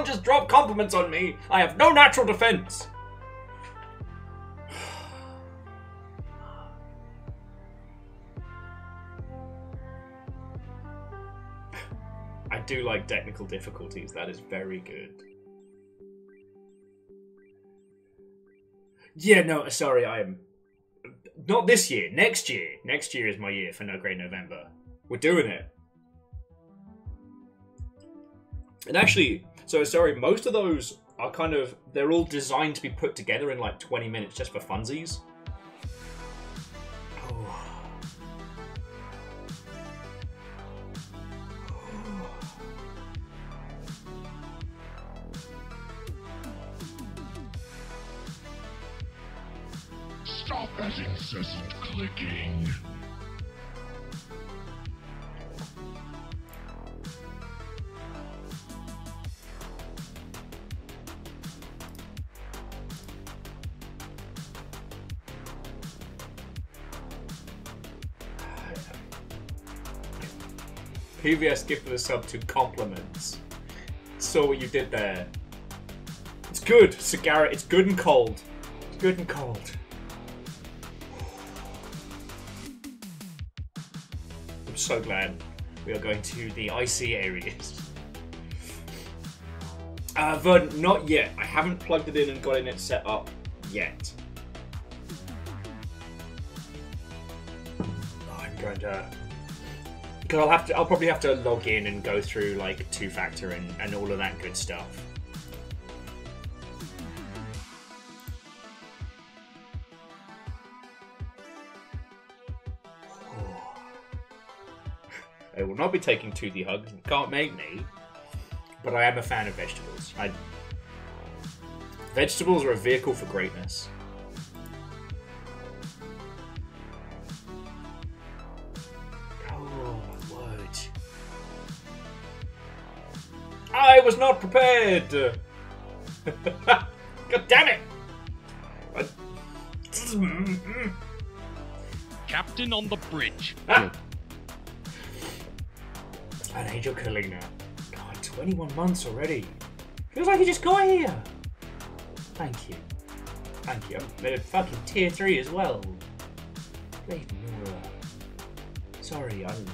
A: just drop compliments on me. I have no natural defense. I do like technical difficulties. That is very good. Yeah, no, sorry, I am... Not this year, next year. Next year is my year for No Great November. We're doing it. And actually, so sorry, most of those are kind of... They're all designed to be put together in like 20 minutes just for funsies.
D: Stop that incessant clicking.
A: PVS gifted a sub to compliments. Saw what you did there. It's good, Sagara. It's good and cold. It's good and cold. I'm so glad we are going to the icy areas. Verdant, not yet. I haven't plugged it in and got it set up yet. I'm going to... Because I'll probably have to log in and go through like two-factor and all of that good stuff. I will not be taking 2D hugs. You can't make me. But I am a fan of vegetables. Vegetables are a vehicle for greatness. I was not prepared! God damn it!
D: Captain on the bridge.
A: Ah. An Angel Kalina. God, 21 months already. Feels like he just got here. Thank you. thank you. I'm fucking tier 3 as well. Leave me alone. Sorry, I'm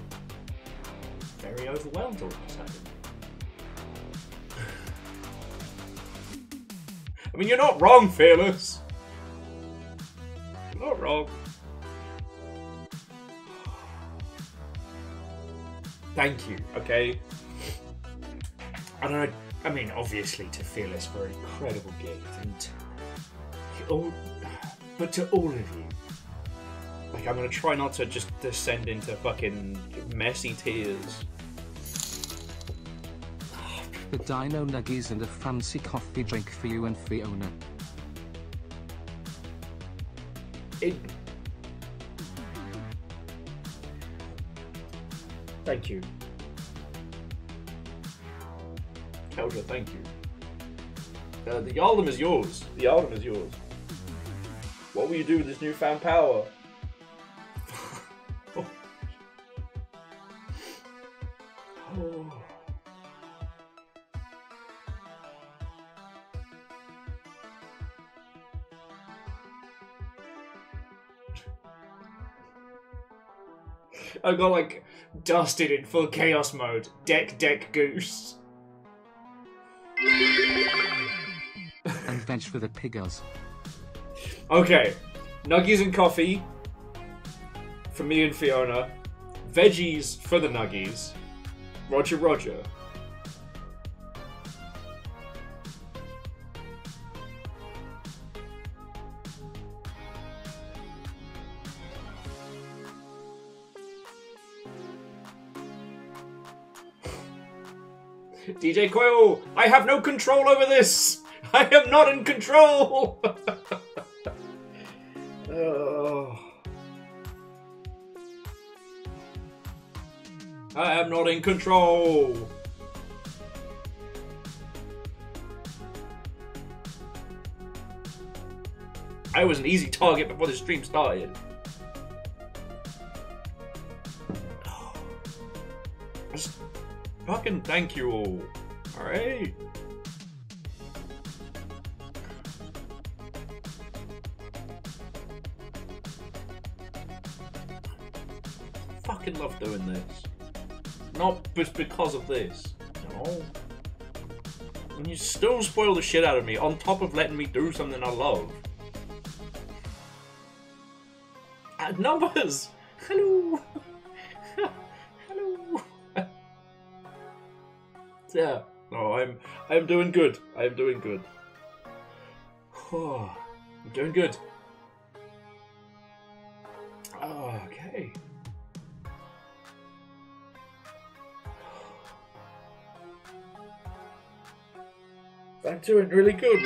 A: very overwhelmed all of a sudden. I mean, you're not wrong, Fearless. You're not wrong. Thank you, okay? I don't know. I mean, obviously to Fearless for an incredible gift, and but to all of you, like, I'm gonna try not to just descend into fucking messy tears.
C: The Dino Nuggies and a fancy coffee drink for you and Fiona.
A: Thank you. Kelja, thank you. The Yaldom is yours. The Yaldom is yours. What will you do with this newfound power? Oh. I got like dusted in full chaos mode. Deck goose.
C: And veg for the piggers.
A: Okay, nuggies and coffee for me and Fiona. Veggies for the nuggies. Roger, Roger. DJ Coil, I have no control over this! I am not in control! Oh. I am not in control! I was an easy target before the stream started. Just fucking thank you all. Alright? Fucking love doing this. Not just because of this. No. And you still spoil the shit out of me on top of letting me do something I love. Numbers! Hello! Hello! Yeah. No, I'm doing good. I'm doing good. Oh, I'm doing good. Oh, okay. I'm doing really good.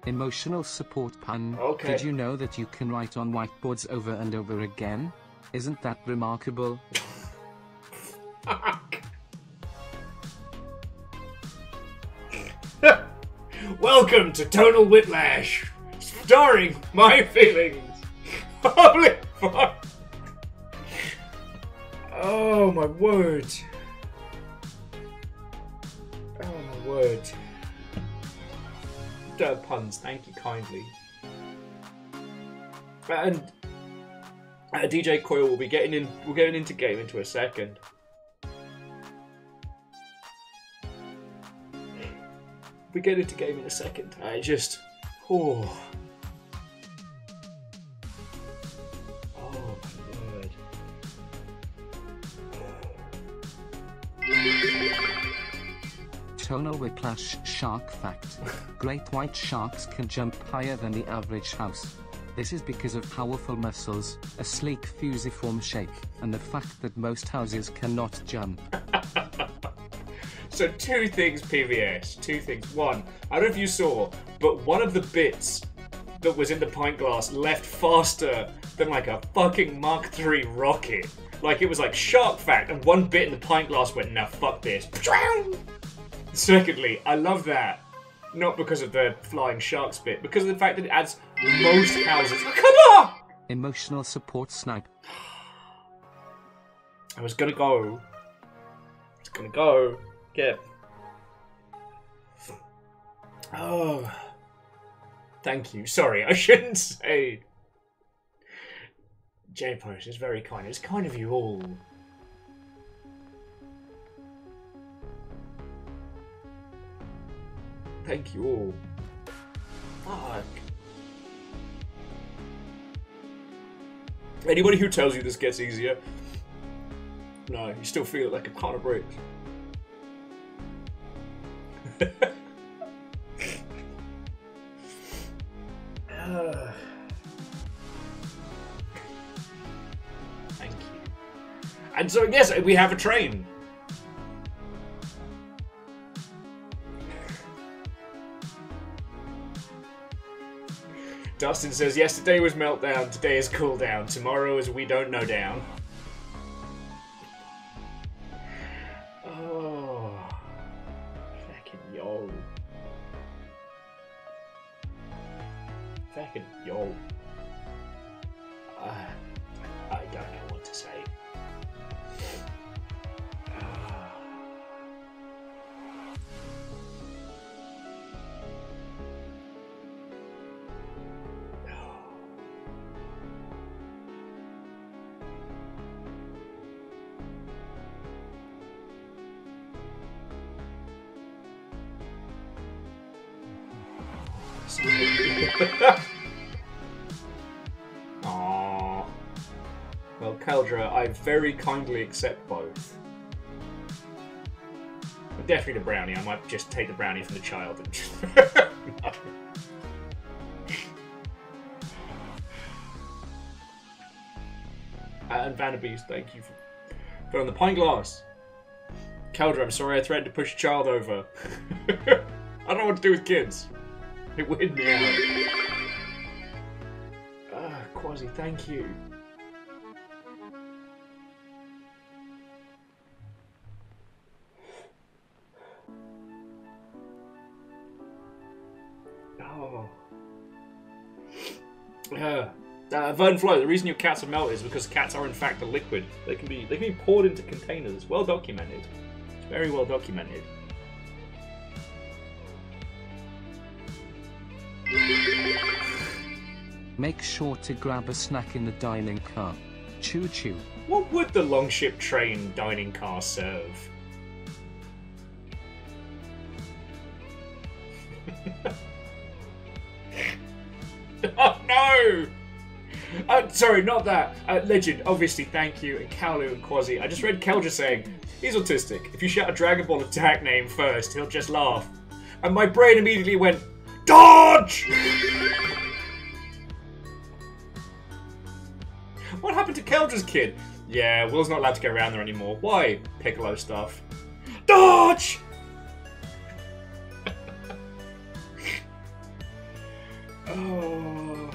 C: Emotional support pun.
A: Okay.
C: Did you know that you can write on whiteboards over and over again? Isn't that remarkable?
A: Fuck. Welcome to Tonal Whiplash, starring my feelings. Holy fuck. Oh my word. Oh my word. Puns, thank you kindly. And DJ Coil will be getting in. We're getting into game into a second. We get into game in a second. I just, oh my word.
C: Tonal Whiplash shark fact. Great white sharks can jump higher than the average house. This is because of powerful muscles, a sleek fusiform shape, and the fact that most houses cannot jump.
A: So two things, PVS. Two things. One, I don't know if you saw, but one of the bits that was in the pint glass left faster than like a fucking Mark III rocket. Like it was like shark fact, and one bit in the pint glass went, nah, fuck this. Secondly, I love that. Not because of the flying sharks bit, because of the fact that it adds most houses. Oh, come on!
C: Emotional support snipe.
A: I was gonna go. Get. Oh. Thank you. Sorry, I shouldn't say. J-Post is very kind. It's kind of you all. Thank you all. Fuck. Anybody who tells you this gets easier, no, you still feel it like a ton of bricks. Thank you. And so, yes, we have a train. Dustin says, yesterday was meltdown, today is cool down, tomorrow is we don't know down. Oh, fucking yo. Fucking yo. I don't know what to say. Aww. Well, Keldra, I very kindly accept both. But definitely the brownie. I might just take the brownie from the child and just... No. And Vanabees, thank you for on the pint glass. Keldra, I'm sorry I threatened to push a child over. I don't know what to do with kids. It weirded me out. Quasi, thank you. Oh. Vern Flo, the reason your cats are melted is because cats are in fact a liquid. They can be poured into containers. Well documented. It's very well documented.
C: Make sure to grab a snack in the dining car. Choo choo.
A: What would the Longship train dining car serve? Oh no! Sorry, not that. Legend, obviously, thank you. And Kaolu and Quasi. I just read Keldra saying, he's autistic. If you shout a Dragon Ball attack name first, he'll just laugh. And my brain immediately went, dodge! What happened to Keldra's kid? Yeah, Will's not allowed to go around there anymore. Why? Piccolo stuff. Dodge! Oh.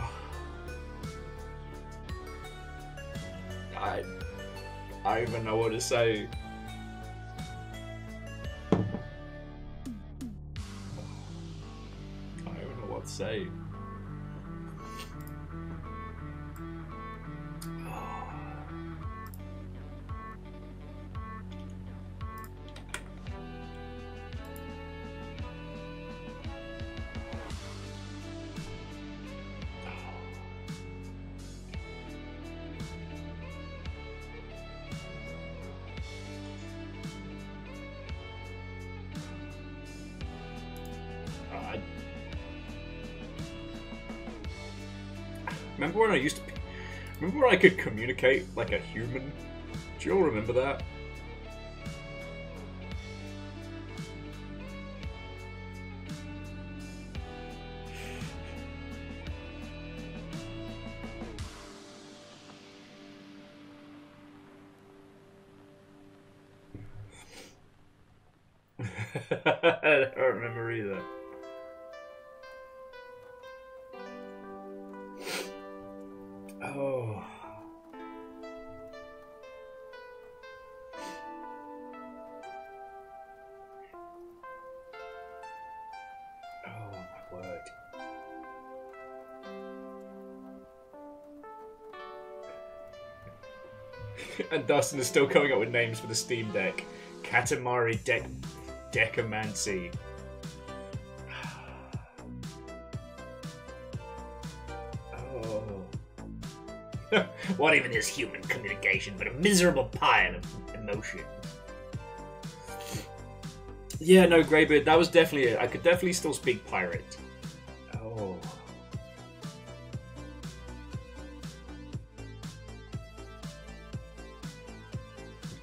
A: I don't even know what to say. I don't know what to say. Remember when I used to... Remember when I could communicate like a human? Do you all remember that? I don't remember either. Oh. Oh, my word. And Dustin is still coming up with names for the Steam Deck. Katamari Decamancy. What even is human communication but a miserable pile of emotion? Yeah, no, Greybeard, that was definitely it. I could definitely still speak pirate. Oh.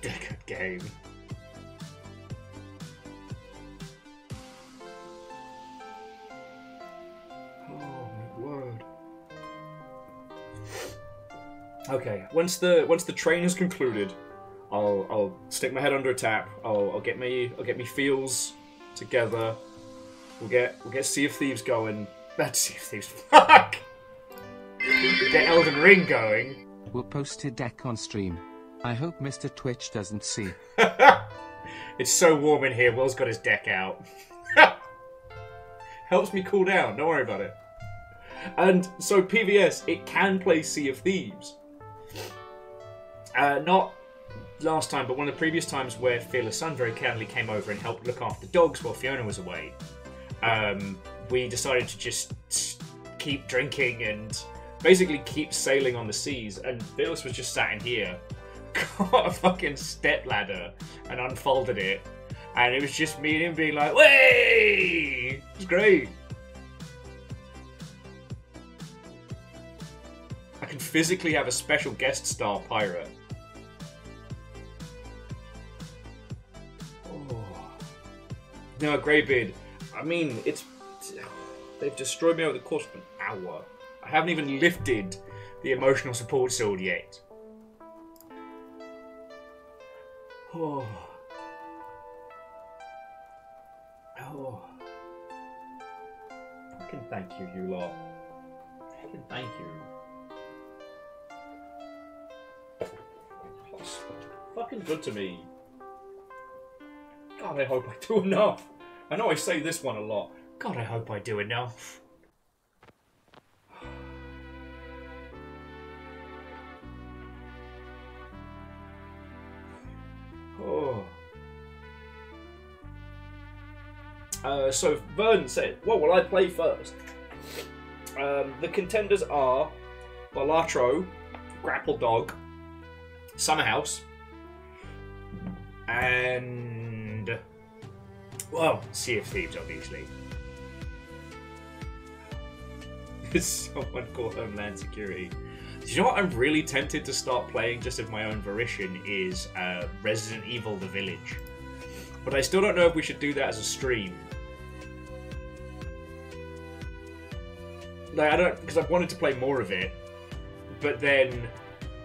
A: Good game. Oh my word. Okay, once the train is concluded, I'll stick my head under a tap. I'll get me feels together. We'll get Sea of Thieves going. That's Sea of Thieves. Fuck. Get Elden Ring going.
C: We'll post a deck on stream. I hope Mr. Twitch doesn't see.
A: It's so warm in here. Will's got his deck out. Helps me cool down. Don't worry about it. And so PVS, it can play Sea of Thieves. Not last time, but one of the previous times where Fearless Sun very kindly came over and helped look after dogs while Fiona was away. We decided to just keep drinking and basically keep sailing on the seas. And Fearless was just sat in here, got a fucking stepladder and unfolded it. And it was just me and him being like, "Way!" It was great. I can physically have a special guest star pirate. Oh. No, Greybeard. I mean, they've destroyed me over the course of an hour. I haven't even lifted the emotional support sword yet. Oh. Oh. Fucking thank you, you lot. Fucking thank you. That's fucking good to me. God, I hope I do enough. I know I say this one a lot. God, I hope I do enough. Oh. So Vern said, what will I play first? The contenders are Balatro, Grapple Dog, Summerhouse, and, well, Sea of Thieves, obviously. Someone called Homeland Security. Do you know what I'm really tempted to start playing just of my own volition is Resident Evil The Village. But I still don't know if we should do that as a stream. Like, I don't, because I've wanted to play more of it, but then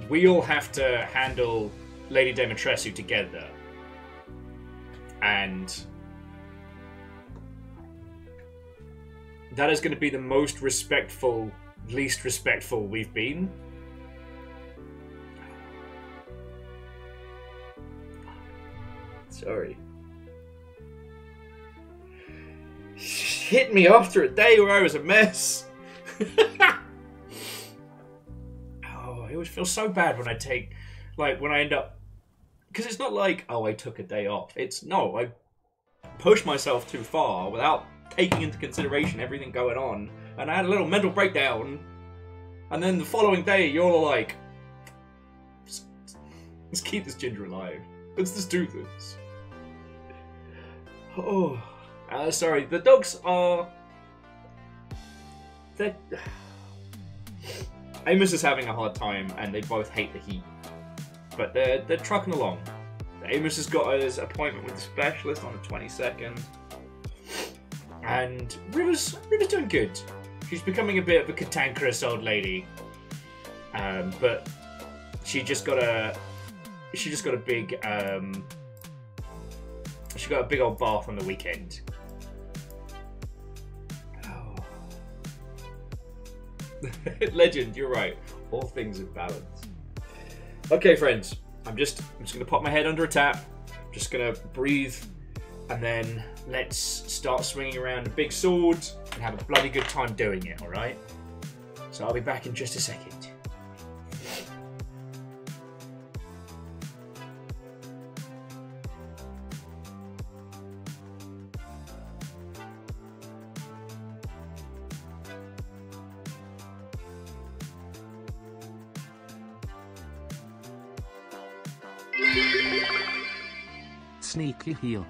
A: we all have to handle Lady Demetresu together. And that is going to be the most respectful, least respectful we've been. Sorry. Hit me after a day where I was a mess. Oh, it would feel so bad when I take, like, when I end up, because it's not like, oh, I took a day off. It's, no, I pushed myself too far without taking into consideration everything going on, and I had a little mental breakdown, and then the following day, you're all like, let's keep this ginger alive. Let's just do this. Oh, sorry, the dogs are... Amos is having a hard time, and they both hate the heat. But they're trucking along. Amos has got his appointment with the specialist on the 22nd. And River's doing good. She's becoming a bit of a cantankerous old lady. But she just got a big she got a big old bath on the weekend. Oh. Legend, you're right. All things in balance. Okay, friends. I'm just gonna pop my head under a tap. Just gonna breathe, and then let's start swinging around a big sword and have a bloody good time doing it. All right. So I'll be back in just a second.
C: sneaky heel.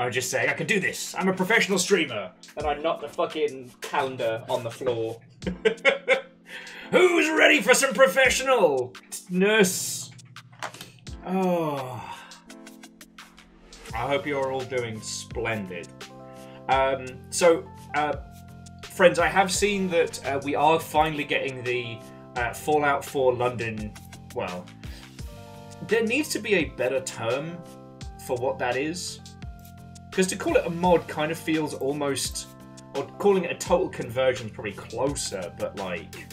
A: I'm just saying, I can do this. I'm a professional streamer. And I knock the fucking calendar on the floor. Who's ready for some professionalness? Oh. I hope you're all doing splendid. Friends, I have seen that we are finally getting the Fallout 4 London. Well, there needs to be a better term for what that is. Because to call it a mod kind of feels almost... Or calling it a total conversion is probably closer, but like...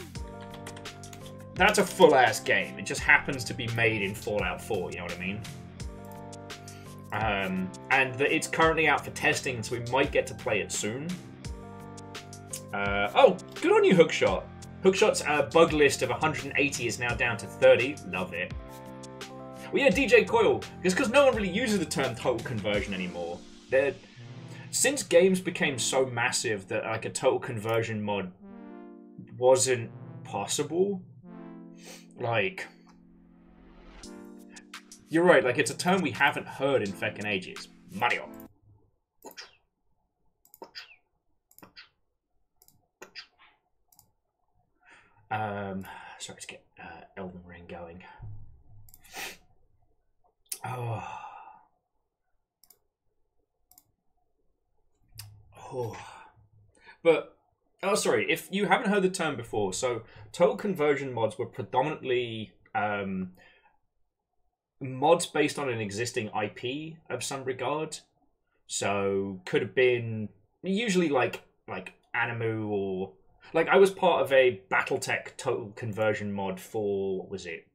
A: That's a full-ass game. It just happens to be made in Fallout 4, you know what I mean? And that it's currently out for testing, so we might get to play it soon. Oh, good on you, Hookshot. Hookshot's bug list of 180 is now down to 30. Love it. Well, yeah, DJ Coil. It's because no one really uses the term total conversion anymore. Since games became so massive that like a total conversion mod wasn't possible, like... You're right, like it's a term we haven't heard in feckin' ages. Mario. Sorry to get Elden Ring going. Oh. But, oh sorry, if you haven't heard the term before, so total conversion mods were predominantly mods based on an existing IP of some regard. So could have been usually like Animu, or like I was part of a BattleTech total conversion mod for, what was it?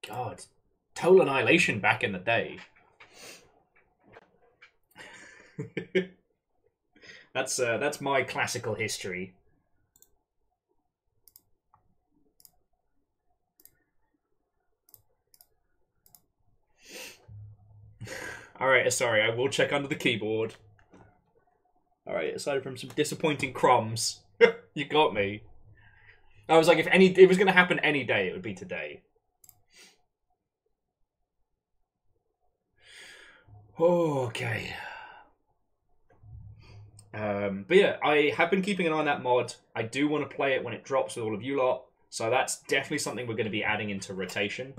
A: God, Total Annihilation back in the day. That's my classical history. Alright, sorry, I will check under the keyboard. Alright, aside from some disappointing crumbs, you got me. I was like, if it was going to happen any day, it would be today. Okay. But yeah, I have been keeping an eye on that mod. I do want to play it when it drops with all of you lot. So that's definitely something we're going to be adding into rotation.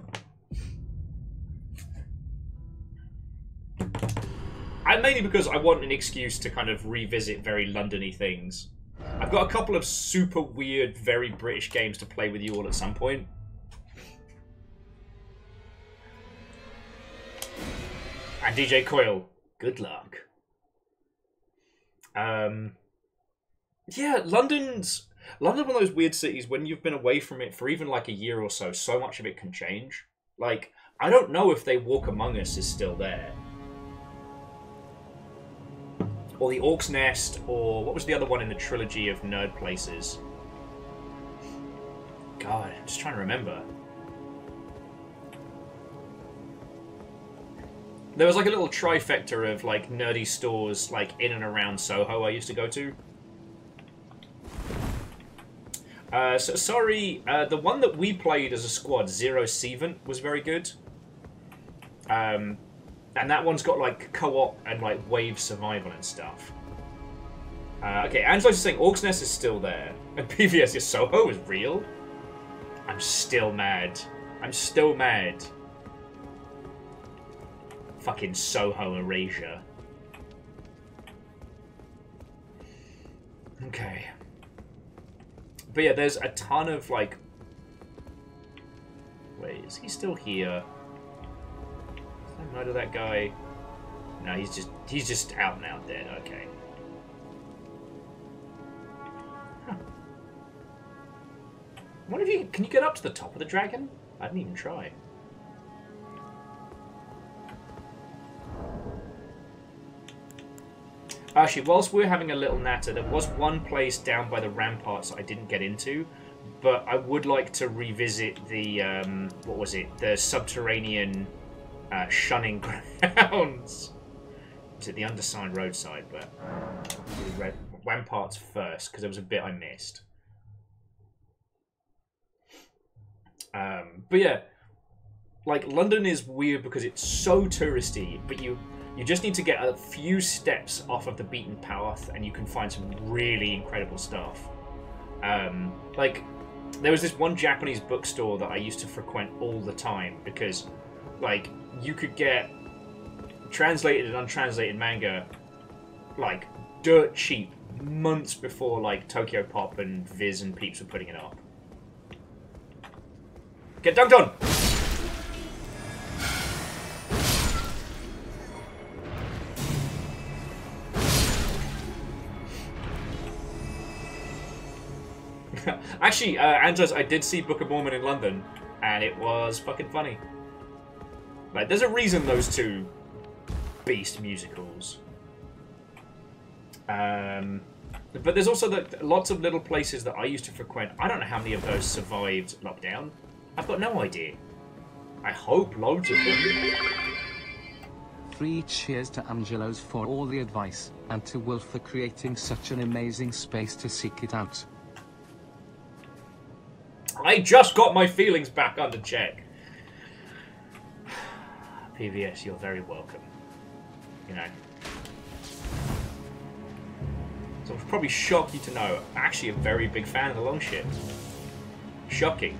A: And mainly because I want an excuse to kind of revisit very London-y things. I've got a couple of super weird, very British games to play with you all at some point. And DJ Coil, good luck. Yeah, London's one of those weird cities when you've been away from it for even like a year or so, so much of it can change. Like, I don't know if They Walk Among Us is still there. Or the Orc's Nest, or what was the other one in the trilogy of nerd places? God, I'm just trying to remember. There was like a little trifecta of like nerdy stores like in and around Soho I used to go to. So sorry, the one that we played as a squad, Zero Seven, was very good. And that one's got like co-op and like wave survival and stuff. Okay, Angelo's saying Orc's Nest is still there. And PVS, yes, Soho is real? I'm still mad. I'm still mad. Fucking Soho erasure. Okay. But yeah, there's a ton of, like... Wait, is he still here? Did I murder that guy? No, he's just out and out dead, okay. Huh. I wonder if you... Can you get up to the top of the dragon? I didn't even try. Actually, whilst we were having a little natter, there was one place down by the ramparts that I didn't get into, but I would like to revisit the, what was it? The subterranean shunning grounds. Was it the undersigned roadside? But the ramparts first, because there was a bit I missed. But yeah, like, London is weird because it's so touristy, but you just need to get a few steps off of the beaten path and you can find some really incredible stuff. Like, there was this one Japanese bookstore that I used to frequent all the time because, like, you could get translated and untranslated manga, like, dirt cheap months before, like, Tokyo Pop and Viz and Peeps were putting it up. Get dunked on! Actually, Andres, I did see Book of Mormon in London, and it was fucking funny. Like, there's a reason those two beast musicals. But there's also lots of little places that I used to frequent. I don't know how many of those survived lockdown. I've got no idea. I hope loads of them.
C: 3 cheers to Angelos for all the advice, and to Wolf for creating such an amazing space to seek it out.
A: I just got my feelings back under check. PVS, you're very welcome. You know. So it's probably shock you to know, I'm actually a very big fan of the Longship. Shocking.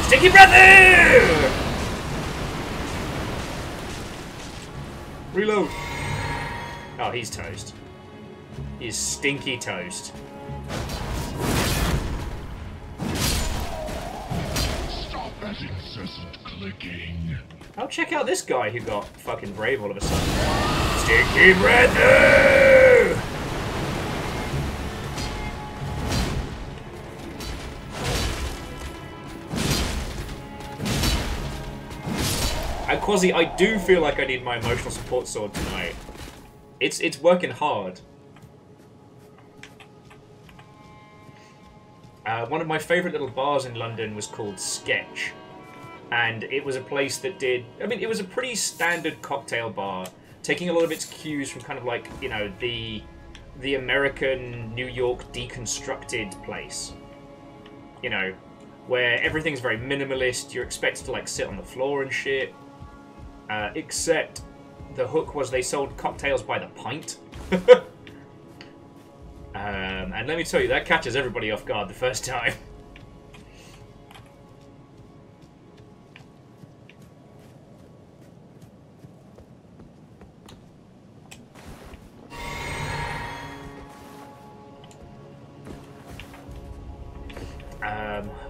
A: Sticky brother! Reload. Oh, he's toast. He's stinky toast.
D: Stop that incessant clicking.
A: Oh, check out this guy who got fucking brave all of a sudden. Sticky brother! And Quasi, I do feel like I need my emotional support sword tonight. It's working hard. One of my favourite little bars in London was called Sketch. And it was a place that did... I mean, it was a pretty standard cocktail bar, taking a lot of its cues from kind of like, you know, the American New York deconstructed place. You know, where everything's very minimalist, you're expected to, like, sit on the floor and shit. Except the hook was they sold cocktails by the pint. And let me tell you, that catches everybody off guard the first time.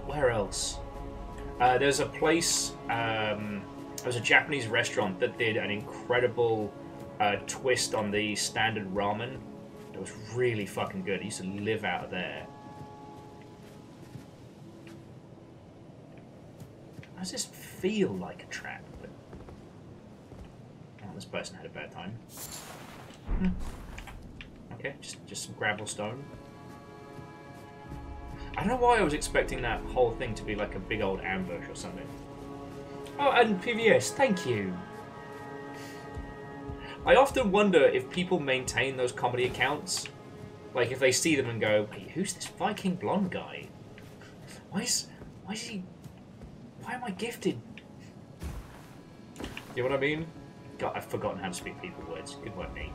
A: Where else? There's a place, there's a Japanese restaurant that did an incredible twist on the standard ramen. It was really fucking good. I used to live out of there. Why does this feel like a trap? But... oh, this person had a bad time. Okay, just some gravel stone. I don't know why I was expecting that whole thing to be like a big old ambush or something. Oh, and PVS, thank you. I often wonder if people maintain those comedy accounts. Like, if they see them and go, wait, who's this Viking blonde guy? Why am I gifted? You know what I mean? God, I've forgotten how to speak people words. Good work, me.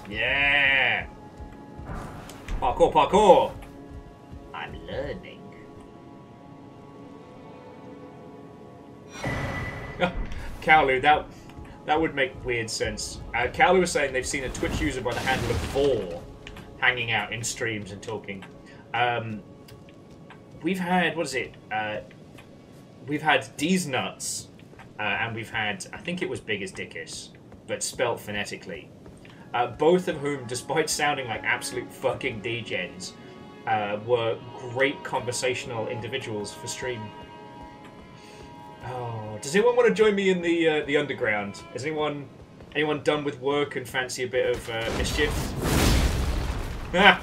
A: Yeah! Parkour, parkour! I'm learning. Cowley, that would make weird sense. Cowley was saying they've seen a Twitch user by the handle of Vor hanging out in streams and talking. We've had, what is it? We've had D's Nuts, and we've had, I think it was Big as Dickus, but spelt phonetically. Both of whom, despite sounding like absolute fucking degens, were great conversational individuals for stream. Oh, does anyone want to join me in the underground? Is anyone done with work and fancy a bit of mischief? Ah!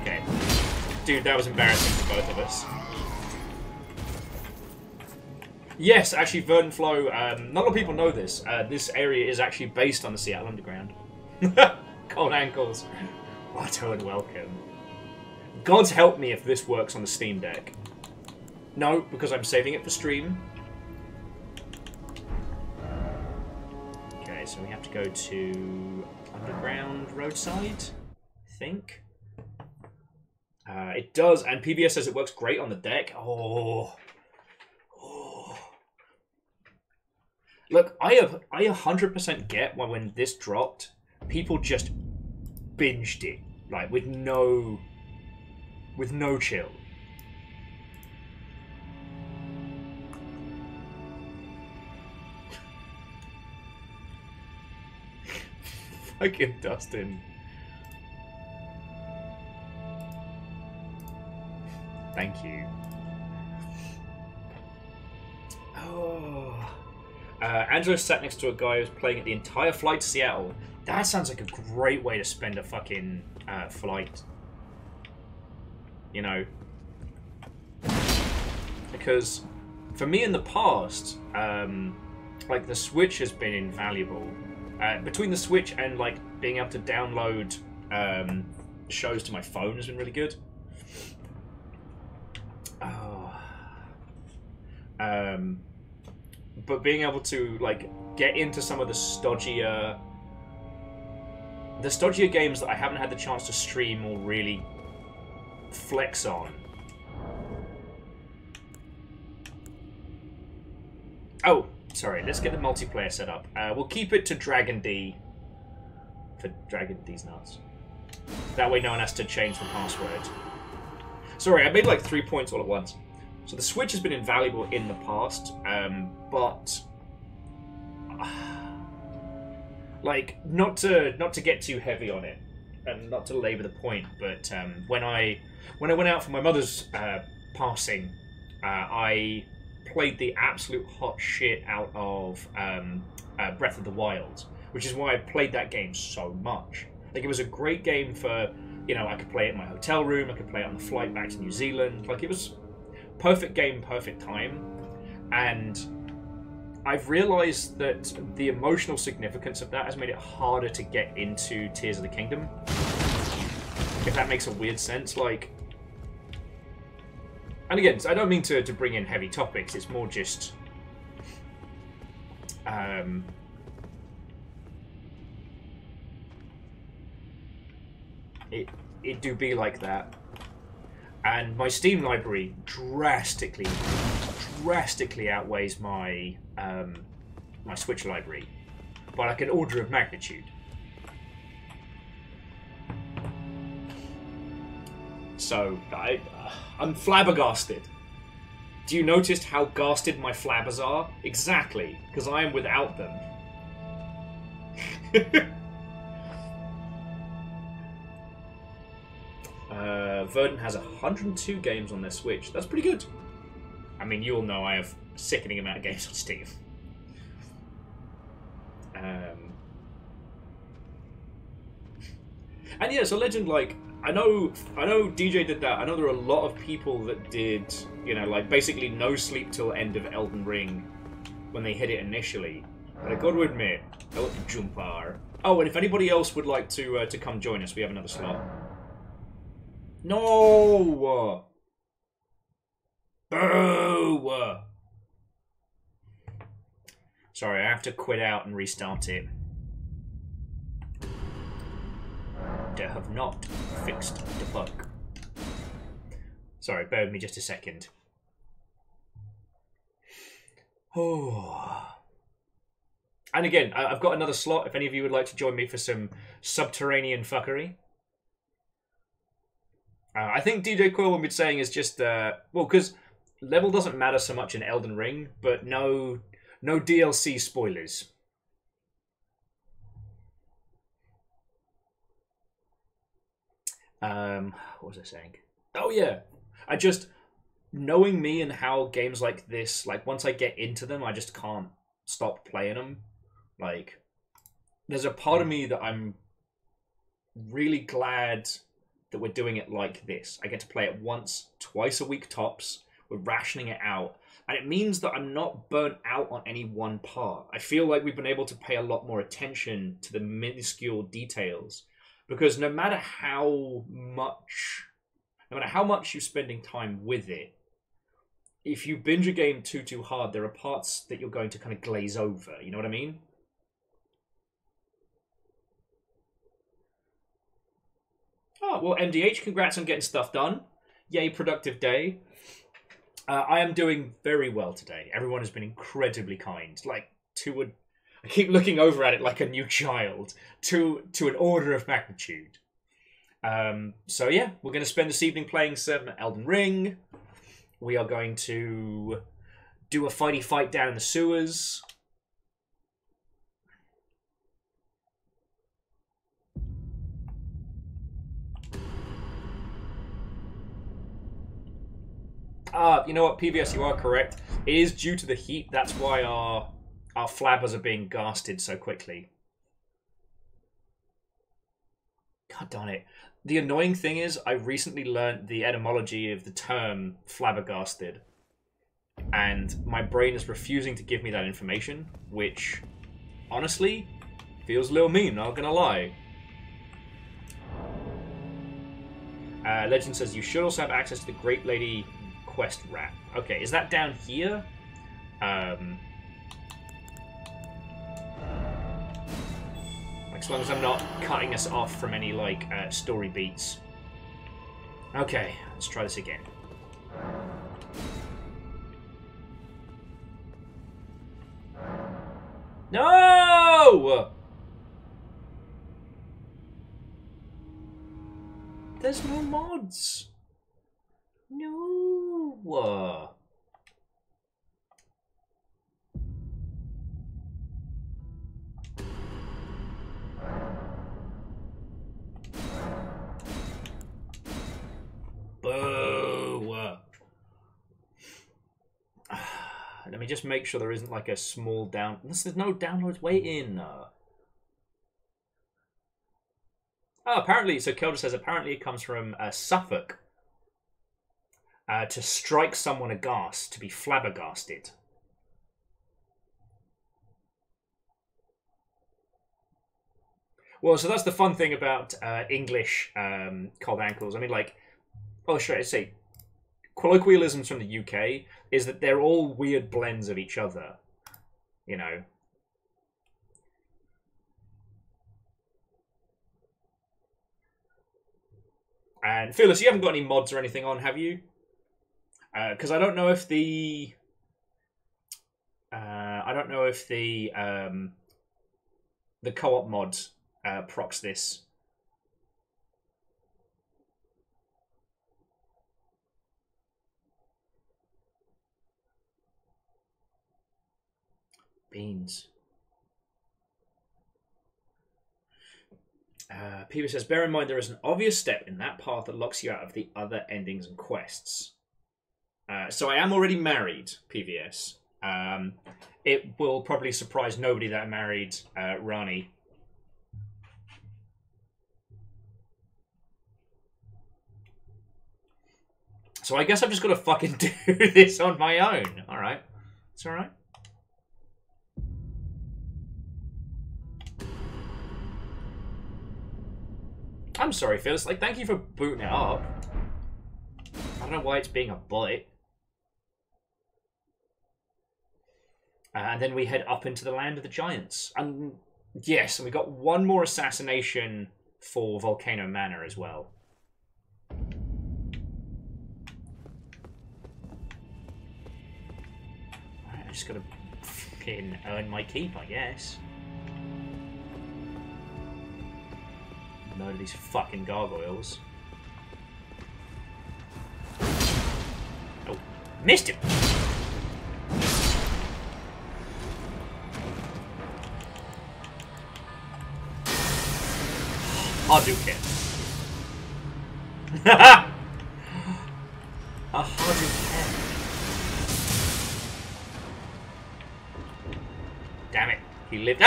A: Okay, dude, that was embarrassing for both of us. Yes, actually, Verdant Flow. Not a lot of people know this. This area is actually based on the Seattle Underground. Cold ankles. Otto and welcome. God's help me if this works on the Steam Deck. No, because I'm saving it for stream. Okay, so we have to go to Underground Roadside, I think. It does, and PBS says it works great on the deck. Oh. Look, I 100% get why when this dropped, people just binged it, like with no chill. Fucking Dustin. Thank you. Oh. Angelo sat next to a guy who's playing it the entire flight to Seattle. That sounds like a great way to spend a fucking flight. You know? Because for me in the past, like the Switch has been invaluable. Between the Switch and like being able to download shows to my phone has been really good. Oh. But being able to like get into some of the stodgier games that I haven't had the chance to stream or really flex on. Oh, sorry, let's get the multiplayer set up. We'll keep it to Dragon D for Dragon D's Nuts. That way no one has to change the password. Sorry, I made like 3 points all at once. So the Switch has been invaluable in the past, but like not to get too heavy on it and not to labour the point. But when I went out for my mother's passing, I played the absolute hot shit out of Breath of the Wild, which is why I played that game so much. Like it was a great game for you know, I could play it in my hotel room, I could play it on the flight back to New Zealand. Like, it was perfect game, perfect time. And I've realised that the emotional significance of that has made it harder to get into Tears of the Kingdom. If that makes a weird sense, like... And again, I don't mean to bring in heavy topics, it's more just... It do be like that. And my Steam library drastically outweighs my my Switch library by like an order of magnitude. So I'm flabbergasted. Do you notice how gasted my flabbers are? Exactly, because I am without them. Verdant has 102 games on their Switch. That's pretty good. I mean, you all know I have a sickening amount of games on Steam. And yeah, so Legend, like, I know DJ did that. I know there are a lot of people that did, you know, like, basically no sleep till end of Elden Ring when they hit it initially. But I got to admit, I looked at Jumpar. Oh, and if anybody else would like to come join us, we have another slot. No! Boo! Sorry, I have to quit out and restart it. They have not fixed the bug. Sorry, bear with me just a second. Oh. And again, I've got another slot if any of you would like to join me for some subterranean fuckery. I think DJ Coil, what we're saying is just, well, because level doesn't matter so much in Elden Ring, but no DLC spoilers. What was I saying? Oh yeah, knowing me and how games like this, like once I get into them, I just can't stop playing them. Like, there's a part of me that I'm really glad that we're doing it like this. I get to play it once, twice a week tops. We're rationing it out. And it means that I'm not burnt out on any one part. I feel like we've been able to pay a lot more attention to the minuscule details. Because no matter how much you're spending time with it, if you binge a game too hard, there are parts that you're going to kind of glaze over. You know what I mean? Oh, well, MDH, congrats on getting stuff done. Yay, productive day. I am doing very well today. Everyone has been incredibly kind. Like, I keep looking over at it like a new child. To an order of magnitude. So yeah, we're going to spend this evening playing some Elden Ring. We are going to do a fighty fight down in the sewers. You know what, PVS, you are correct. It is due to the heat. That's why our flabbers are being gasted so quickly. God darn it. The annoying thing is, I recently learnt the etymology of the term flabbergasted. And my brain is refusing to give me that information, which, honestly, feels a little mean, not gonna lie. Legend says, you should also have access to the Great Lady quest wrap. Okay, is that down here? As long as I'm not cutting us off from any, like, story beats. Okay, let's try this again. No! There's no mods. No. Boo! Let me just make sure there isn't like a small down. There's no downloads waiting. Oh, apparently, so Kelder says apparently it comes from Suffolk. To strike someone aghast, to be flabbergasted. Well, so that's the fun thing about English cold ankles. I mean, like, oh, sure, I say colloquialisms from the UK is that they're all weird blends of each other, you know. And Phyllis, you haven't got any mods or anything on, have you? Because I don't know if the the co-op mod procs this. Beans. Peter says, bear in mind there is an obvious step in that path that locks you out of the other endings and quests. So I am already married, PVS. It will probably surprise nobody that I married Rani. So I guess I've just got to fucking do this on my own. Alright. It's alright. I'm sorry, Phyllis. Like, thank you for booting it up. I don't know why it's being a butt. And then we head up into the land of the giants. And yes, and we got one more assassination for Volcano Manor as well. Alright, I just gotta fucking earn my keep, I guess. Murder these fucking gargoyles. Oh, missed him! Hadouken. A Hadouken. Damn it. He lived.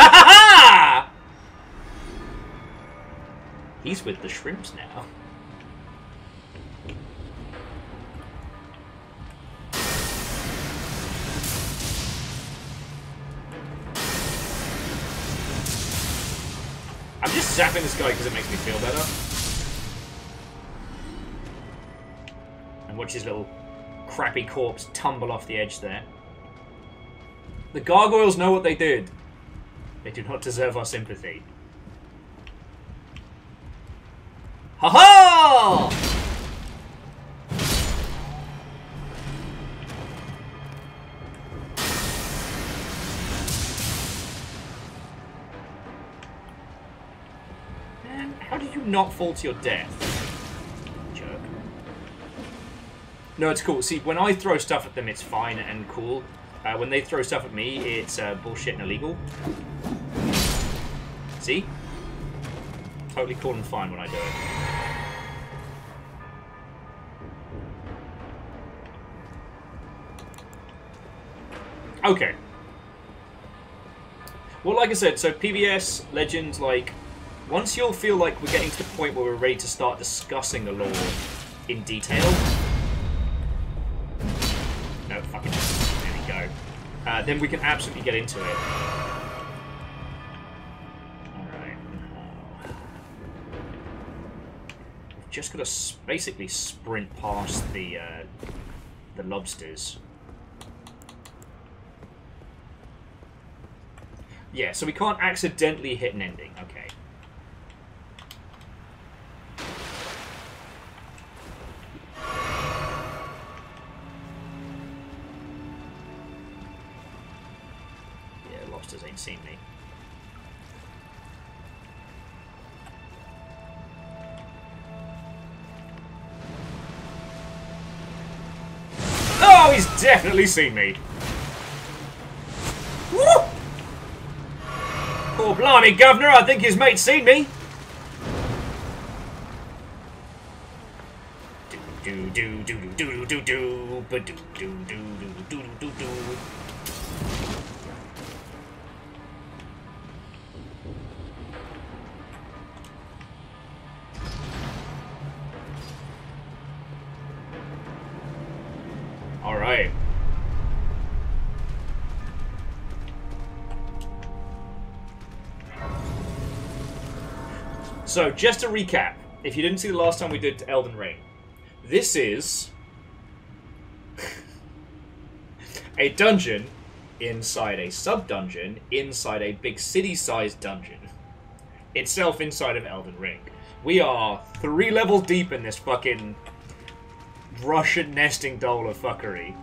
A: He's with the shrimps now. I'm just zapping this guy because it makes me feel better. And watch his little crappy corpse tumble off the edge there. The gargoyles know what they did. They do not deserve our sympathy. Ha-ha! Man, how did you not fall to your death? Jerk. No, it's cool. See, when I throw stuff at them, it's fine and cool. When they throw stuff at me, it's bullshit and illegal. See? Totally cool and fine when I do it. Okay. Well, like I said, so PBS, Legends, like, once you'll feel like we're getting to the point where we're ready to start discussing the lore in detail. No, fucking. There we go. Then we can absolutely get into it. Alright. We've just got to basically sprint past the lobsters. Yeah, so we can't accidentally hit an ending. Okay. Yeah, lobsters ain't seen me. Oh, he's definitely seen me. Woo! Oh, blimey, Governor, I think his mate's seen me. Do do do do do do do do do do do do do do. Alright. So, just to recap, if you didn't see the last time we did Elden Ring, this is a dungeon inside a sub-dungeon inside a big city-sized dungeon. Itself inside of Elden Ring. We are 3 levels deep in this fucking Russian nesting doll of fuckery.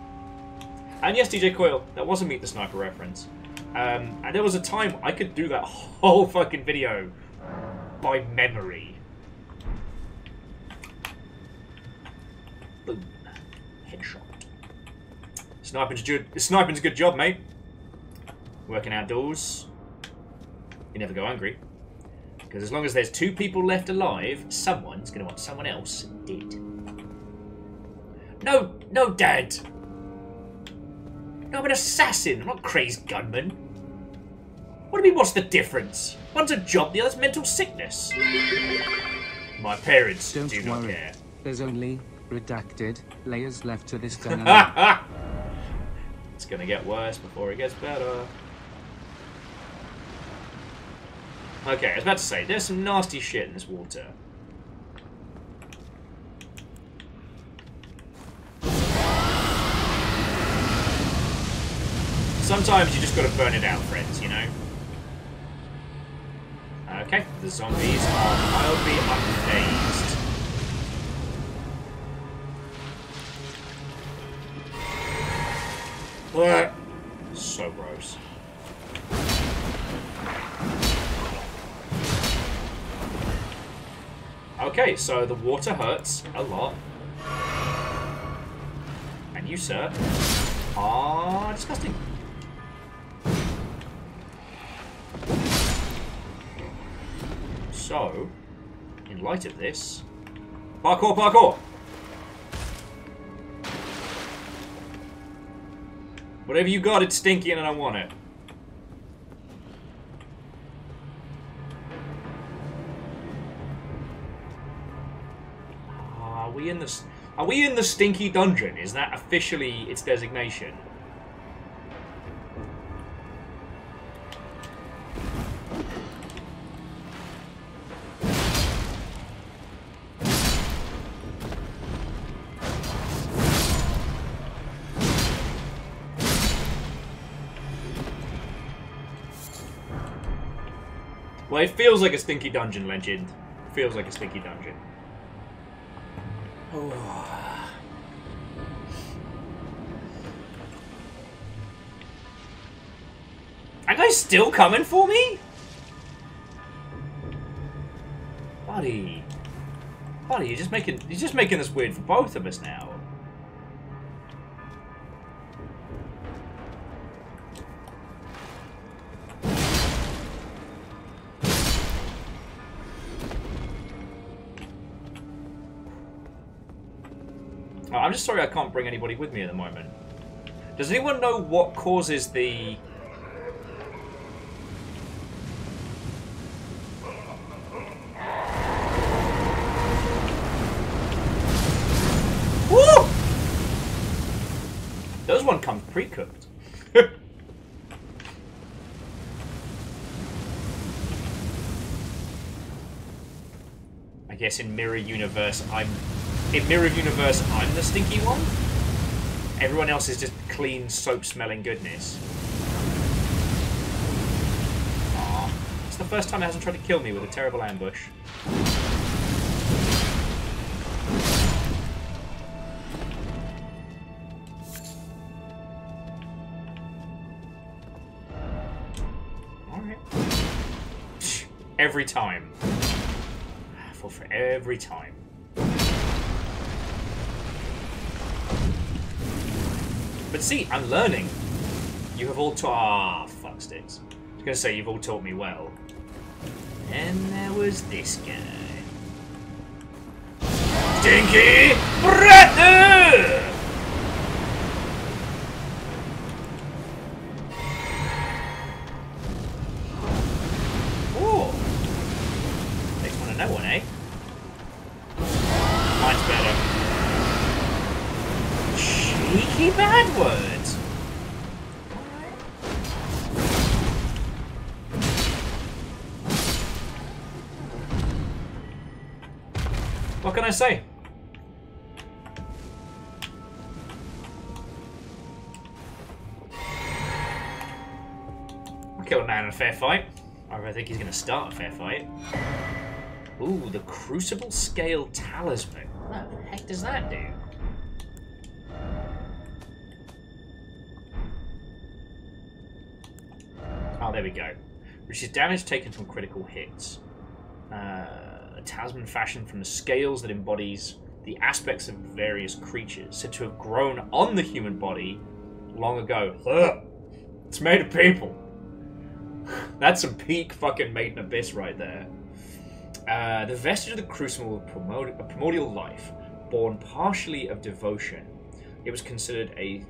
A: And yes, DJ Coyle, that was a Meet the Sniper reference. And there was a time I could do that whole fucking video by memory. Boom. Headshot. Sniping's a good job, mate. Working outdoors. You never go hungry. Because as long as there's 2 people left alive, someone's going to want someone else dead. No, no, Dad! No, I'm an assassin, I'm not a crazed gunman. What do you mean, what's the difference? One's a job, the other's mental sickness. My parents do not care.
C: There's only redacted layers left to this gun.
A: It's gonna get worse before it gets better. Okay, I was about to say, there's some nasty shit in this water. Sometimes you just gotta burn it out, friends, you know? Okay, the zombies are mildly unfazed. What? So gross. Okay, so the water hurts a lot. And you, sir, are disgusting. So, in light of this... Parkour, parkour! Whatever you got, it's stinky and I don't want it. Are we in the stinky dungeon? Is that officially its designation? Well, it feels like a stinky dungeon, legend. It feels like a stinky dungeon. Oh. Are you guys still coming for me? Buddy. Buddy, you're just making this weird for both of us now. I'm just sorry I can't bring anybody with me at the moment. Does anyone know what causes the... Woo! Those one come pre-cooked. I guess in Mirror Universe, I'm the stinky one. Everyone else is just clean, soap-smelling goodness. Aww. It's the first time it hasn't tried to kill me with a terrible ambush. Alright. Every time. I fall for every time. But see, I'm learning. You have all taught... Ah, fuck sticks. I was going to say, you've all taught me well. And there was this guy. Stinky Brother! Oh. Takes one to know one, eh? Mine's better. Shit. cheeky bad words. What can I say? I killed a man in a fair fight. I think he's going to start a fair fight. Ooh, the Crucible Scale Talisman. What the heck does that do? Oh, there we go. Which is damage taken from critical hits. A talisman fashioned from the scales that embodies the aspects of various creatures, said to have grown on the human body long ago. Ugh. It's made of people. That's some peak fucking Maiden Abyss right there. The vestige of the Crucible of primordial life, born partially of devotion. It was considered a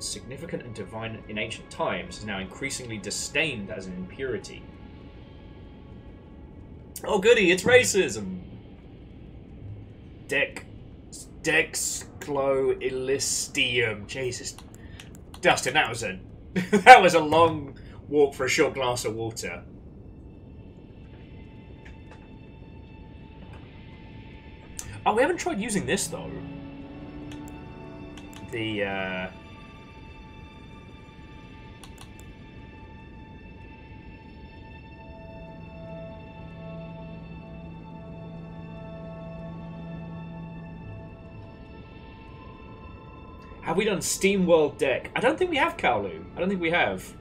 A: significant and divine in ancient times, is now increasingly disdained as an impurity. Oh goody, it's racism! Dexclo-Illistium. Jesus. Dustin, that was a that was a long walk for a short glass of water. Oh, we haven't tried using this though. The have we done SteamWorld Deck? I don't think we have, Kaolu. I don't think we have.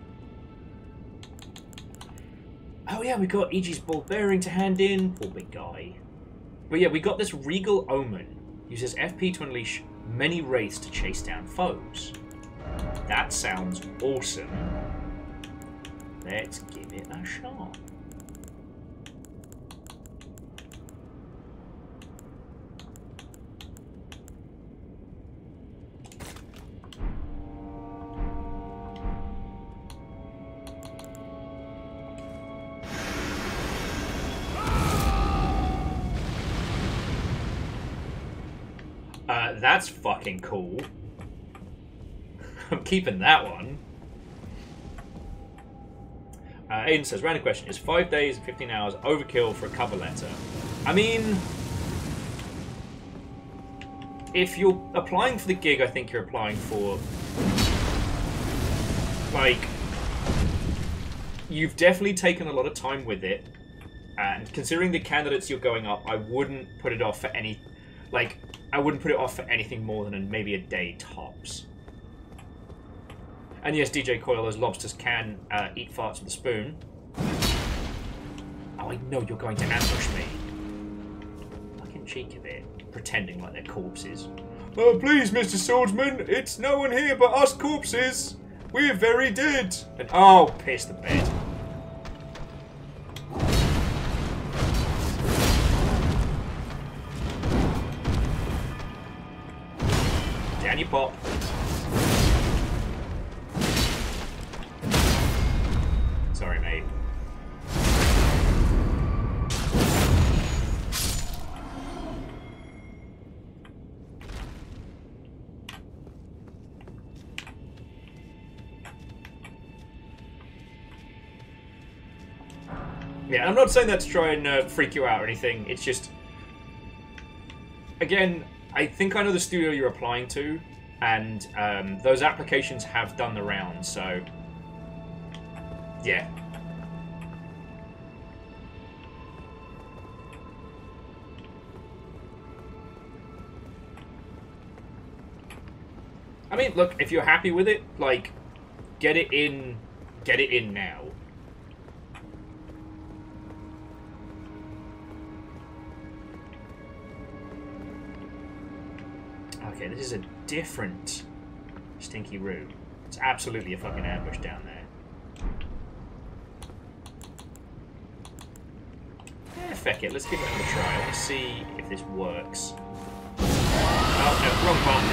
A: Oh yeah, we got E.G.'s ball bearing to hand in. Poor big guy. But yeah, we got this Regal Omen. Uses FP to unleash many wraiths to chase down foes. That sounds awesome. Let's give it a shot. That's fucking cool. I'm keeping that one. Aiden says, random question. Is 5 days and 15 hours overkill for a cover letter? I mean, if you're applying for the gig, I think you're applying for, like, you've definitely taken a lot of time with it. And considering the candidates you're going up, I wouldn't put it off for any, like, I wouldn't put it off for anything more than maybe a day tops. And yes, DJ Coyle, those lobsters can eat farts with a spoon. Oh, I know you're going to ambush me. Fucking cheek of it. Pretending like they're corpses. Oh, please, Mr. Swordsman, it's no one here but us corpses. We're very dead. And oh, piss the bed. Down you pop. Sorry, mate. Yeah, I'm not saying that to try and freak you out or anything. It's just, again, I think I know the studio you're applying to, and those applications have done the rounds, so yeah. I mean, look, if you're happy with it, like, get it in now. Okay, this is a different stinky room. It's absolutely a fucking ambush down there. Eh, feck it, let's give it another try. I want to see if this works. Oh, no, wrong button.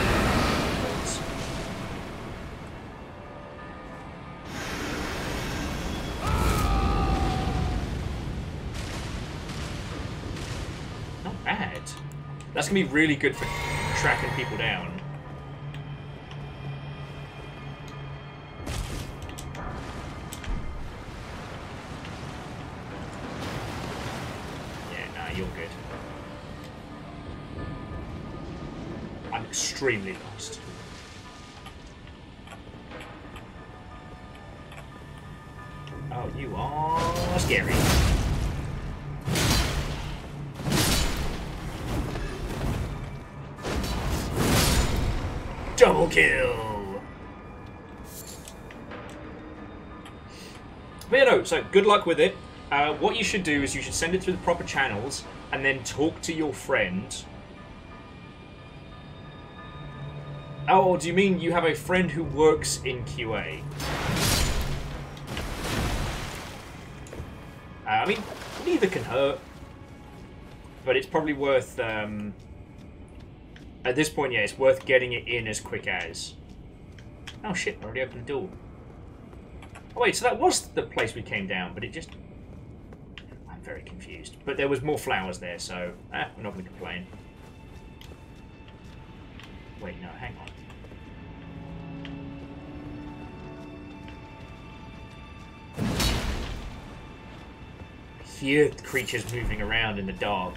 A: Not bad. That's going to be really good for tracking people down. extremely lost. Oh, you are scary. Double kill! But yeah, no, so good luck with it. What you should do is you should send it through the proper channels and then talk to your friend. Oh, do you mean you have a friend who works in QA? I mean, neither can hurt. But it's probably worth... at this point, yeah, it's worth getting it in as quick as... Oh shit, I already opened the door. Oh wait, so that was the place we came down, but it just... I'm very confused. But there was more flowers there, so... we're not going to complain. Wait, no, hang on. I hear creatures moving around in the dark.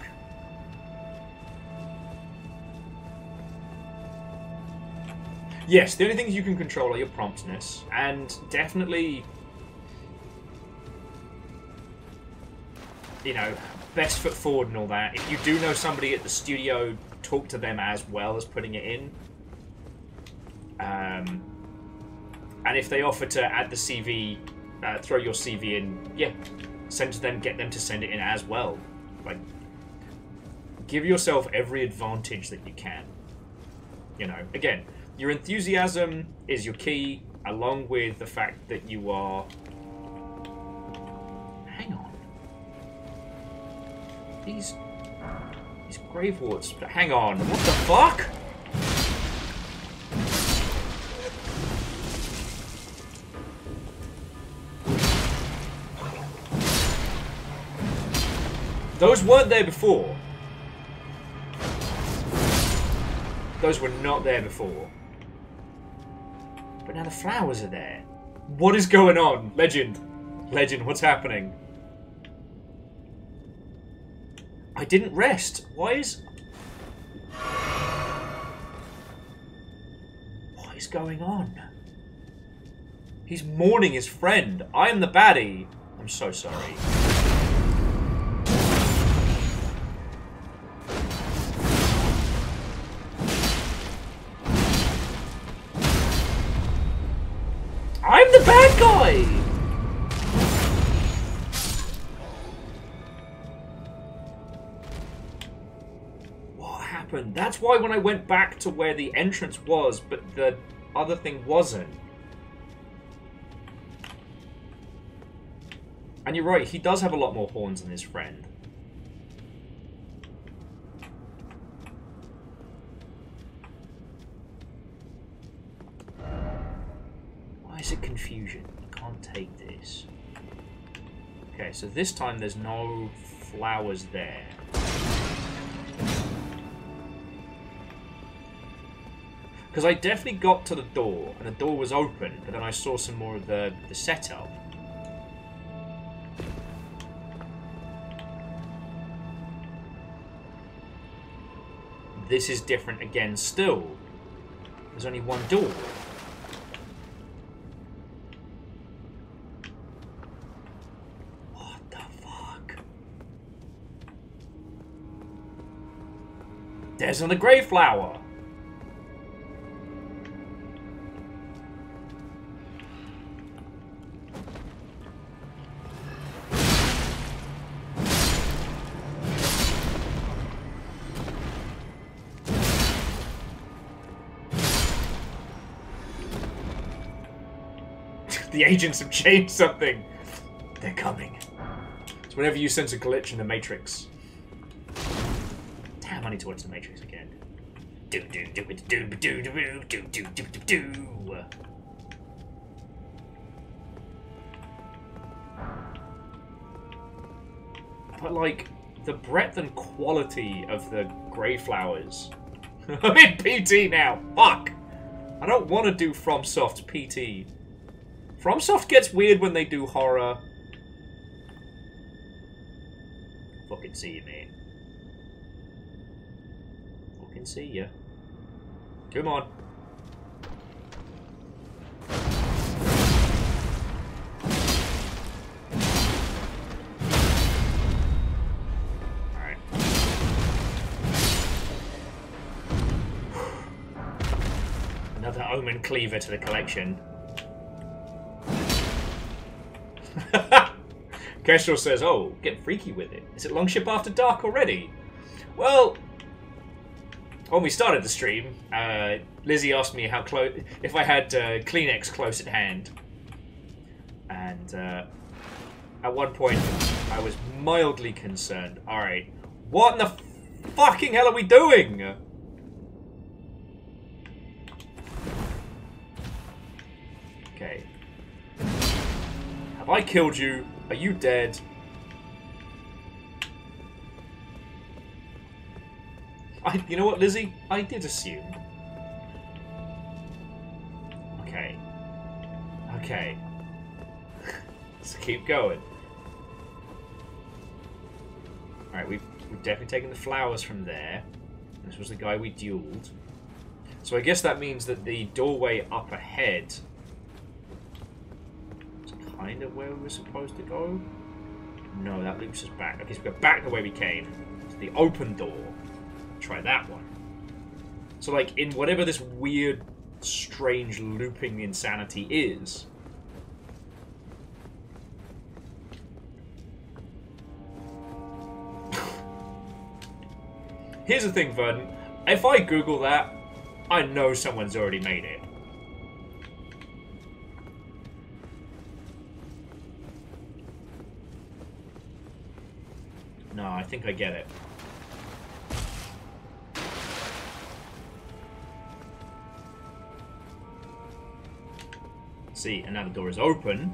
A: Yes, the only things you can control are your promptness, and definitely, you know, best foot forward and all that. If you do know somebody at the studio, talk to them as well as putting it in. And if they offer to add the CV, throw your CV in, yeah, send to them, get them to send it in as well. Like, give yourself every advantage that you can. You know, again, your enthusiasm is your key, along with the fact that you are... Hang on. These grave warts... Hang on, what the fuck? Those weren't there before. Those were not there before. But now the flowers are there. What is going on? Legend. Legend, what's happening? I didn't rest. Why is... What is going on? He's mourning his friend. I am the baddie. I'm so sorry. I'm the bad guy! What happened? That's why when I went back to where the entrance was, but the other thing wasn't. And you're right, he does have a lot more horns than his friend. Why is it confusion? I can't take this. Okay, so this time there's no flowers there. Because I definitely got to the door, and the door was open, but then I saw some more of the setup. This is different again still. There's only one door. What the fuck? There's another grey flower. The agents have changed something. They're coming. It's whenever you sense a glitch in the Matrix. Damn, I need to watch the Matrix again. Do do do do do do do do do do do do. But like the breadth and quality of the grey flowers. I'm in PT now. Fuck. I don't want to do FromSoft's PT. FromSoft gets weird when they do horror. Fucking see you, mate. Fucking see ya. Come on. Alright. Another Omen cleaver to the collection. Kestrel says, oh, get freaky with it. Is it Longship After Dark already? Well, when we started the stream, Lizzie asked me how close, if I had Kleenex close at hand. And at one point, I was mildly concerned. Alright, what in the fucking hell are we doing? Okay. Have I killed you? Are you dead? You know what, Lizzie? I did assume. Okay. Okay. Let's keep going. Alright, we've definitely taken the flowers from there. This was the guy we dueled. So I guess that means that the doorway up ahead is kind of where we were supposed to go. No, that loops us back. Okay, so we go back the way we came. To the open door. Try that one. So, like, in whatever this weird, strange, looping insanity is... Here's the thing, Verdant. If I Google that, I know someone's already made it. No, I think I get it. See, and now the door is open.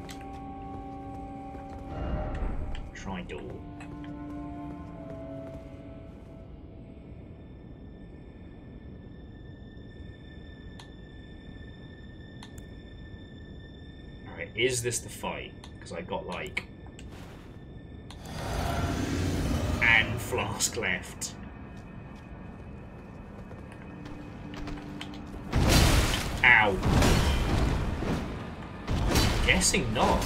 A: Try door. Alright, is this the fight? Because I got like... and flask left. Ow. Guessing not.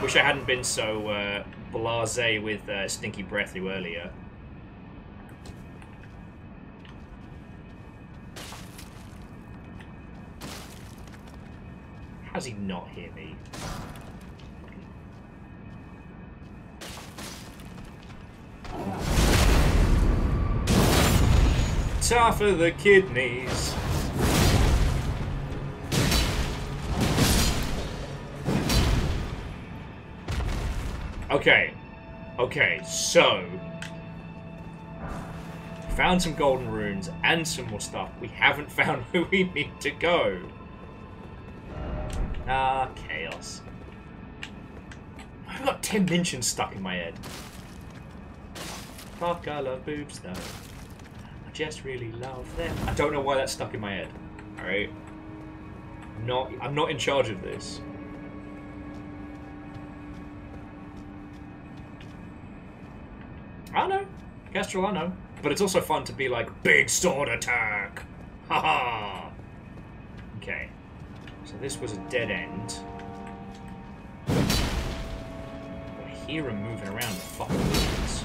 A: Wish I hadn't been so blasé with Stinky Breath through earlier. How does he not hear me? Tough for the kidneys. Okay. Okay, so... found some golden runes and some more stuff. We haven't found where we need to go. Ah, chaos. I've got 10 mentions stuck in my head. Fuck, I love boobs though. I just really love them. I don't know why that's stuck in my head. Alright? I'm not in charge of this. I know. Kestrel, I know. But it's also fun to be like, big sword attack! Haha! Okay. So this was a dead end. I hear him moving around the fucking woods.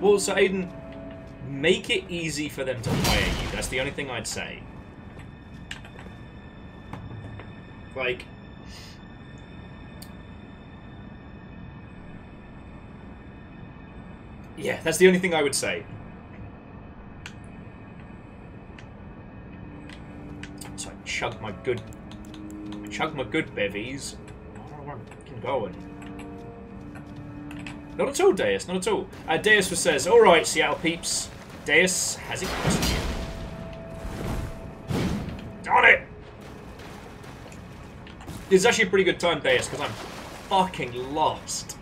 A: Well, so Aiden, make it easy for them to hire you. That's the only thing I'd say. Like... yeah, that's the only thing I would say. So I chug my good bevies. I don't know where I'm fucking going. Not at all, Deus, not at all. Deus says, alright, Seattle peeps. Deus has a question. Darn it! It's actually a pretty good time, Deus, because I'm fucking lost.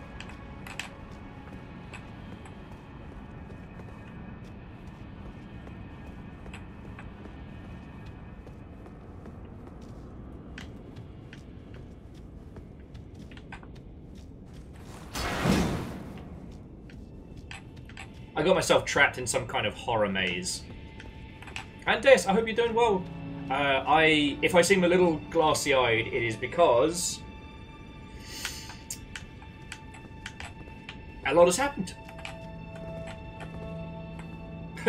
A: I got myself trapped in some kind of horror maze. And Deus, I hope you're doing well. If I seem a little glassy-eyed, it is because a lot has happened.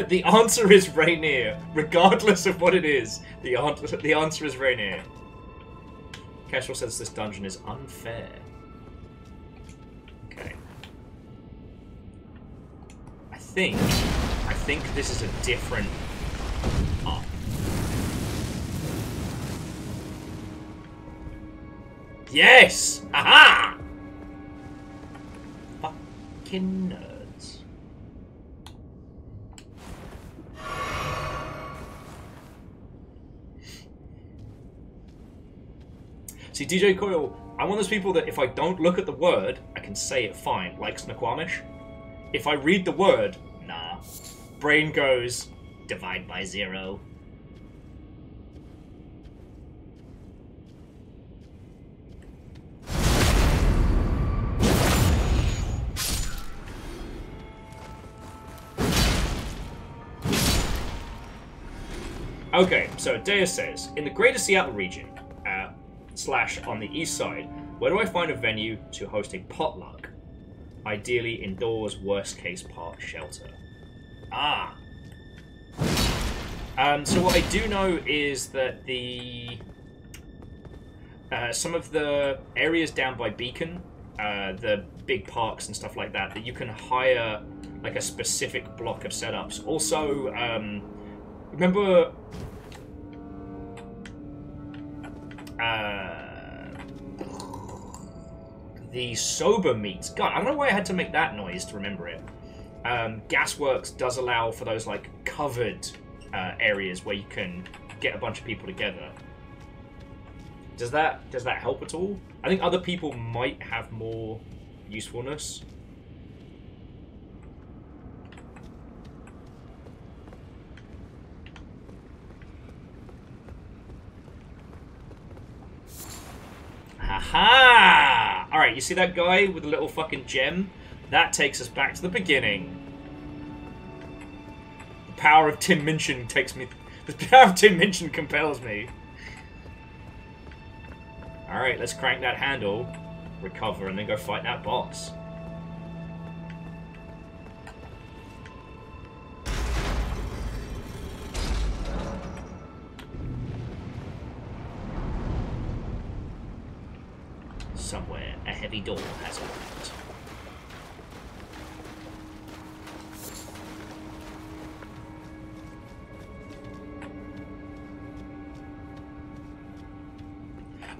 A: The answer is Rainier, regardless of what it is. The answer is Rainier. Kestrel says this dungeon is unfair. Okay. I think this is a different art. Yes! Aha! Fucking nerds. See, DJ Coyle, I'm one of those people that if I don't look at the word, I can say it fine, like Snoqualmish. If I read the word, nah. Brain goes, divide by 0. Okay, so Deus says, in the greater Seattle region, / on the east side, where do I find a venue to host a potluck? Ideally indoors, worst case park shelter. Ah. So what I do know is that the some of the areas down by Beacon, the big parks and stuff like that, that you can hire like a specific block of setups. Also, remember the sober meats. God, I don't know why I had to make that noise to remember it. Gasworks does allow for those like covered areas where you can get a bunch of people together. Does that help at all? I think other people might have more usefulness. Haha! Alright, you see that guy with the little fucking gem? That takes us back to the beginning. The power of Tim Minchin takes me... The power of Tim Minchin compels me. Alright, let's crank that handle, recover, and then go fight that boss. Somewhere, a heavy door has opened.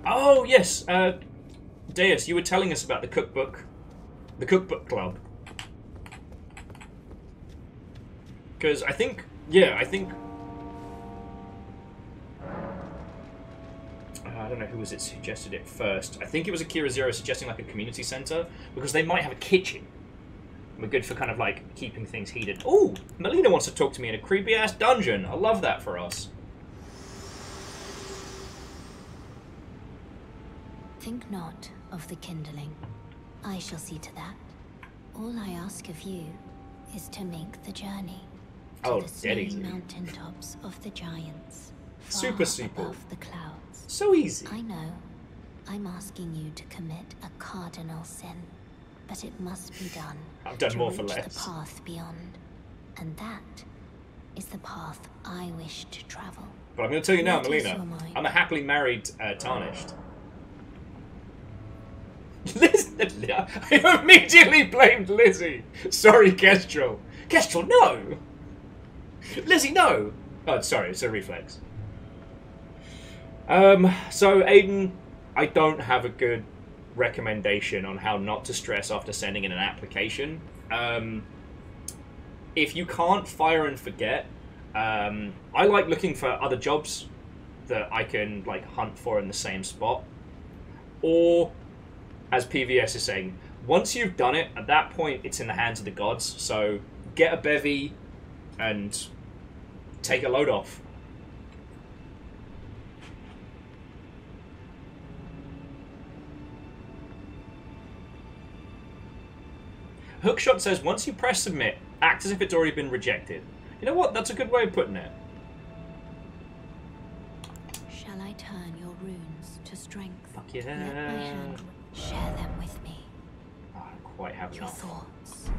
A: Oh, yes, Deus, you were telling us about the cookbook club. Because I think, I don't know who was it suggested it first. I think it was Akira Zero suggesting like a community center, because they might have a kitchen. We're good for kind of like keeping things heated. Oh, Melina wants to talk to me in a creepy ass dungeon. I love that for us.
E: Think not of the kindling. I shall see to that. All I ask of you is to make the journey to the snowy mountaintops of the giants, far above the clouds.
A: So easy.
E: I know. I'm asking you to commit a cardinal sin, but it must be done.
A: I've done more for
E: less.
A: less.
E: The path beyond, and that is the path I wish to travel.
A: But I'm going to tell you now, Melina, I'm a happily married Tarnished. I immediately blamed Lizzie. Sorry, Kestrel. Kestrel, no. Lizzie, no. Oh, sorry, it's a reflex. So Aiden, I don't have a good recommendation on how not to stress after sending in an application. If you can't fire and forget, I like looking for other jobs that I can like hunt for in the same spot. Or, as PVS is saying, once you've done it, at that point it's in the hands of the gods. So get a bevy and take a load off. Hookshot says, once you press submit, act as if it's already been rejected. You know what? That's a good way of putting it.
E: Shall I turn your runes to strength?
A: Fuck yeah.
E: Let my hand share them with me.
A: Oh, I don't quite have
E: Your
A: enough.
E: thoughts.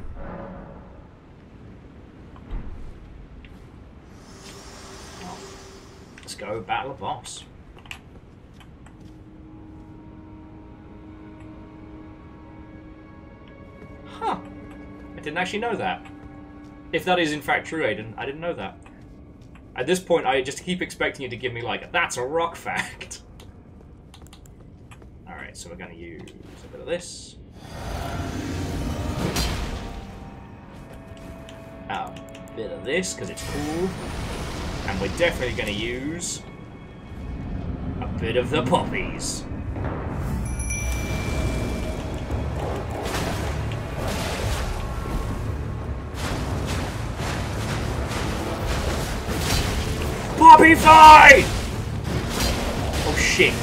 A: Well, let's go battle a boss. Huh. I didn't actually know that. If that is in fact true, Aiden, I didn't know that. At this point, I just keep expecting you to give me like, that's a rock fact. Alright, so we're going to use a bit of this. A bit of this, because it's cool. And we're definitely going to use a bit of the poppies. Poppy fight! Oh shit.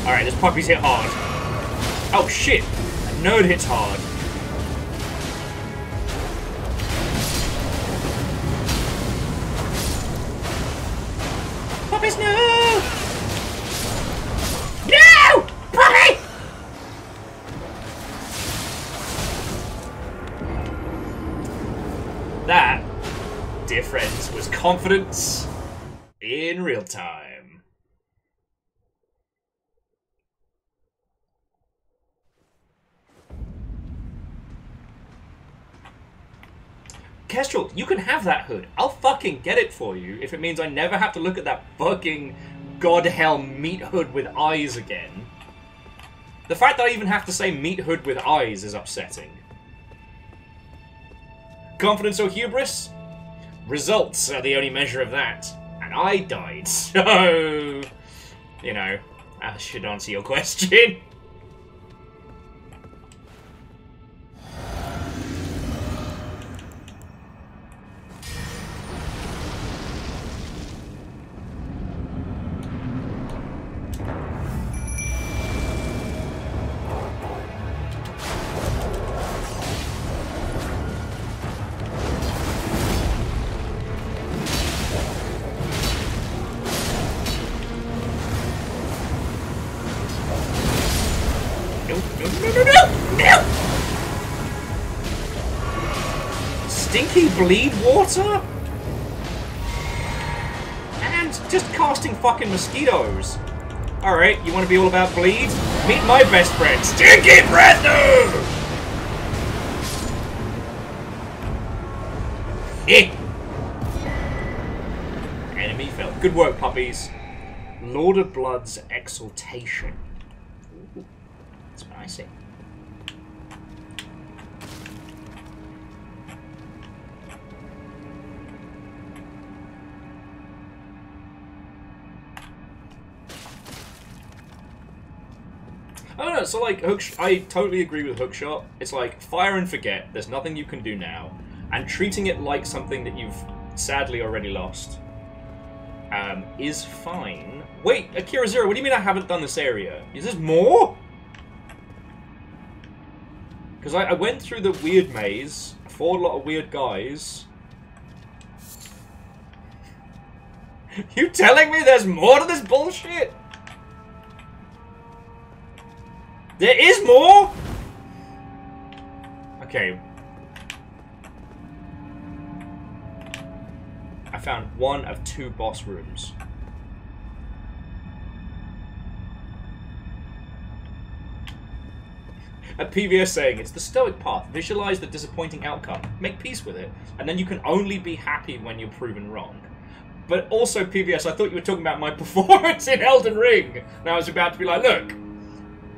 A: Alright, this poppy's hit hard. Oh shit! A nerd hits hard. Poppies, no! No! Poppy! That, dear friends, was confidence in real time. Kestrel, you can have that hood. I'll fucking get it for you if it means I never have to look at that fucking god hell meat hood with eyes again. The fact that I even have to say meat hood with eyes is upsetting. Confidence or hubris? Results are the only measure of that. And I died, so... You know, I should answer your question. Stinky bleed water? And just casting fucking mosquitoes. Alright, you want to be all about bleed? Meet my best friend, Stinky Breath! Enemy fell. Good work, puppies. Lord of Blood's Exaltation. Ooh, spicy. I don't know, so like, I totally agree with Hookshot. It's like, fire and forget, there's nothing you can do now. And treating it like something that you've sadly already lost is fine. Wait, Akira Zero, what do you mean I haven't done this area? Is this more? Because I went through the weird maze, fought a lot of weird guys. You telling me there's more to this bullshit? There is more? Okay. I found one of 2 boss rooms. A PVS saying, it's the stoic path. Visualize the disappointing outcome. Make peace with it. And then you can only be happy when you're proven wrong. But also, PVS, I thought you were talking about my performance in Elden Ring. And I was about to be like, look.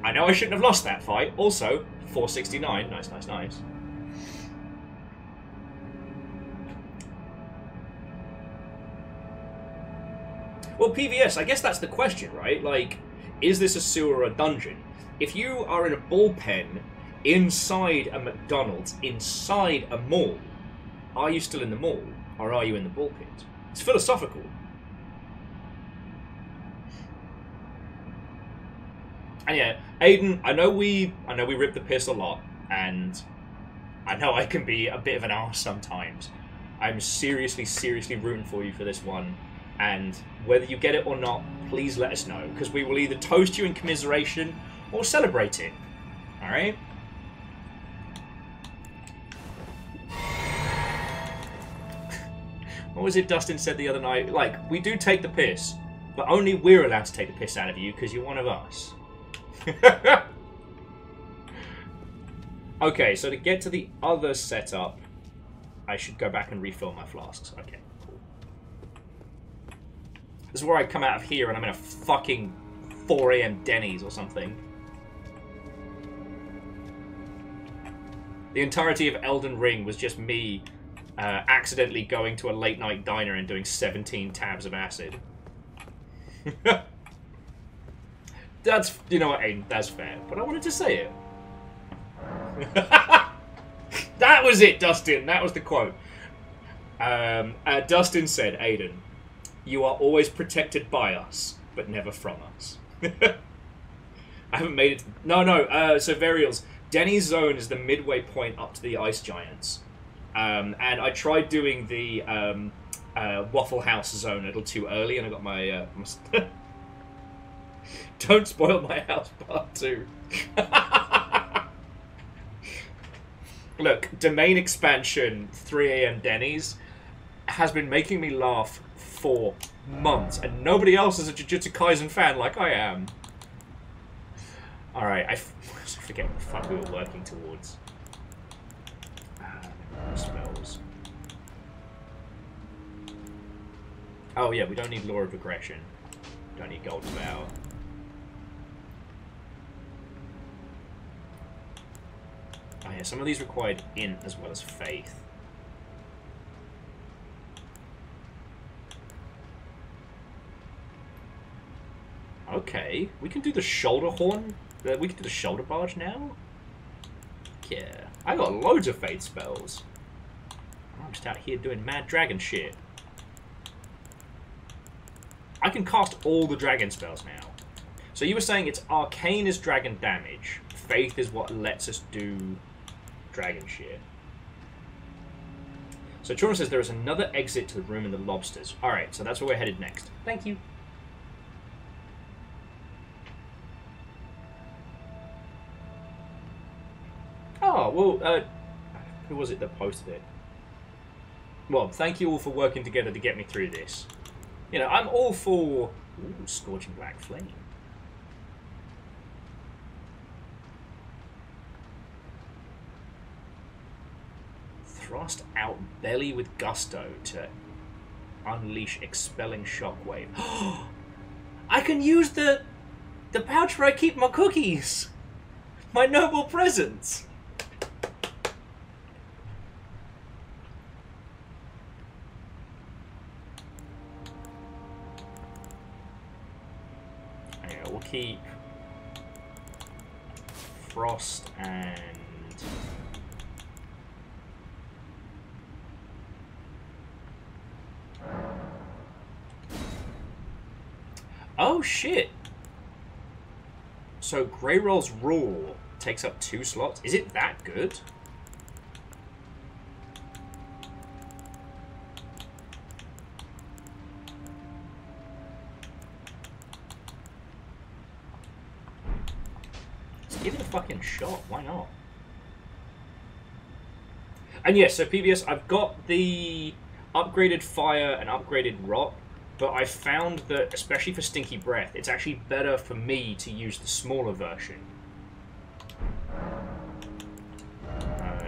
A: I know I shouldn't have lost that fight. Also, 469. Nice, nice, nice. Well, PVS, I guess that's the question, right? Like, is this a sewer or a dungeon? If you are in a bullpen inside a McDonald's, inside a mall, are you still in the mall? Or are you in the bullpit? It's philosophical. And yeah, Aiden, I know we rip the piss a lot, and I know I can be a bit of an arse sometimes. I'm seriously, seriously rooting for you for this one. And whether you get it or not, please let us know, because we will either toast you in commiseration or celebrate it. Alright? What was it Dustin said the other night? Like, we do take the piss, but only we're allowed to take the piss out of you because you're one of us. Okay, so to get to the other setup, I should go back and refill my flasks. Okay. This is where I come out of here and I'm in a fucking 4 AM Denny's or something. The entirety of Elden Ring was just me accidentally going to a late night diner and doing 17 tabs of acid. That's, you know what, Aiden, that's fair. But I wanted to say it. That was it, Dustin. That was the quote. Dustin said, Aiden, you are always protected by us, but never from us. I haven't made it... No, so Varials, Denny's Zone is the midway point up to the Ice Giants. And I tried doing the Waffle House Zone a little too early, and I got my... Don't spoil my house part 2. Look, domain expansion 3 AM Denny's has been making me laugh for months, and nobody else is a Jujutsu Kaisen fan like I am. Alright, I forget what the fuck we were working towards. Spells. Oh yeah, we don't need Law of Aggression. Don't need Gold Vow. Oh yeah, some of these required Int as well as Faith. Okay, we can do the shoulder horn. We can do the shoulder barge now. Yeah, I got loads of Faith spells. I'm just out here doing mad dragon shit. I can cast all the dragon spells now. So you were saying it's arcane is dragon damage. Faith is what lets us do dragon shit. So Chorus says there is another exit to the room in the lobsters. Alright, so that's where we're headed next. Thank you. Oh, well, who was it that posted it? Well, thank you all for working together to get me through this. You know, I'm all for... Ooh, Scorching Black Flame. Thrust out belly with gusto to unleash expelling shockwave. I can use the pouch where I keep my cookies! My noble presents! We'll keep Frost and oh shit! So Grey Roll's Rule takes up 2 slots. Is it that good? Give it a fucking shot, why not? And yes, so PBS, I've got the upgraded fire and upgraded rock, but I found that, especially for Stinky Breath, it's actually better for me to use the smaller version.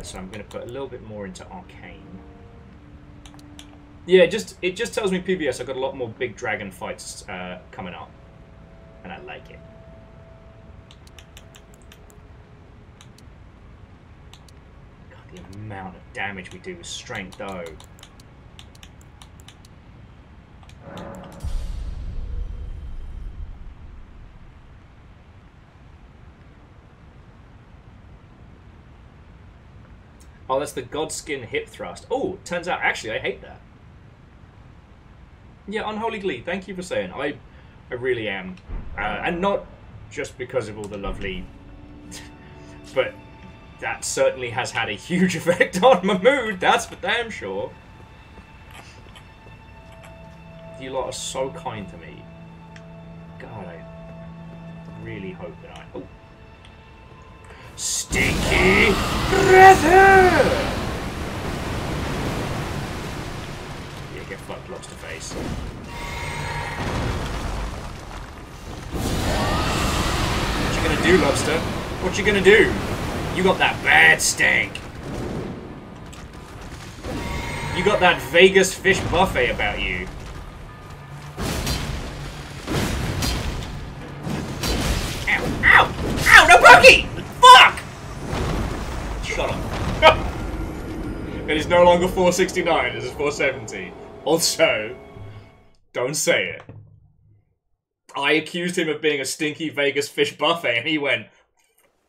A: So I'm going to put a little bit more into Arcane. Yeah, it just tells me PBS I've got a lot more big dragon fights coming up, and I like it. The amount of damage we do with strength, though. Oh, that's the Godskin hip thrust. Oh, turns out, actually, I hate that. Yeah, Unholy Glee, thank you for saying. I really am. And not just because of all the lovely... but that certainly has had a huge effect on my mood, that's for damn sure. You lot are so kind to me. God, I really hope that I... Oh. Stinky Breather! Yeah, get fucked, lobster face. What you gonna do, lobster? What you gonna do? You got that bad stank. You got that Vegas fish buffet about you. Ow! Ow! Ow! No buggy! Fuck! Shut up. It is no longer 469, it is 470. Also, don't say it. I accused him of being a stinky Vegas fish buffet, and he went,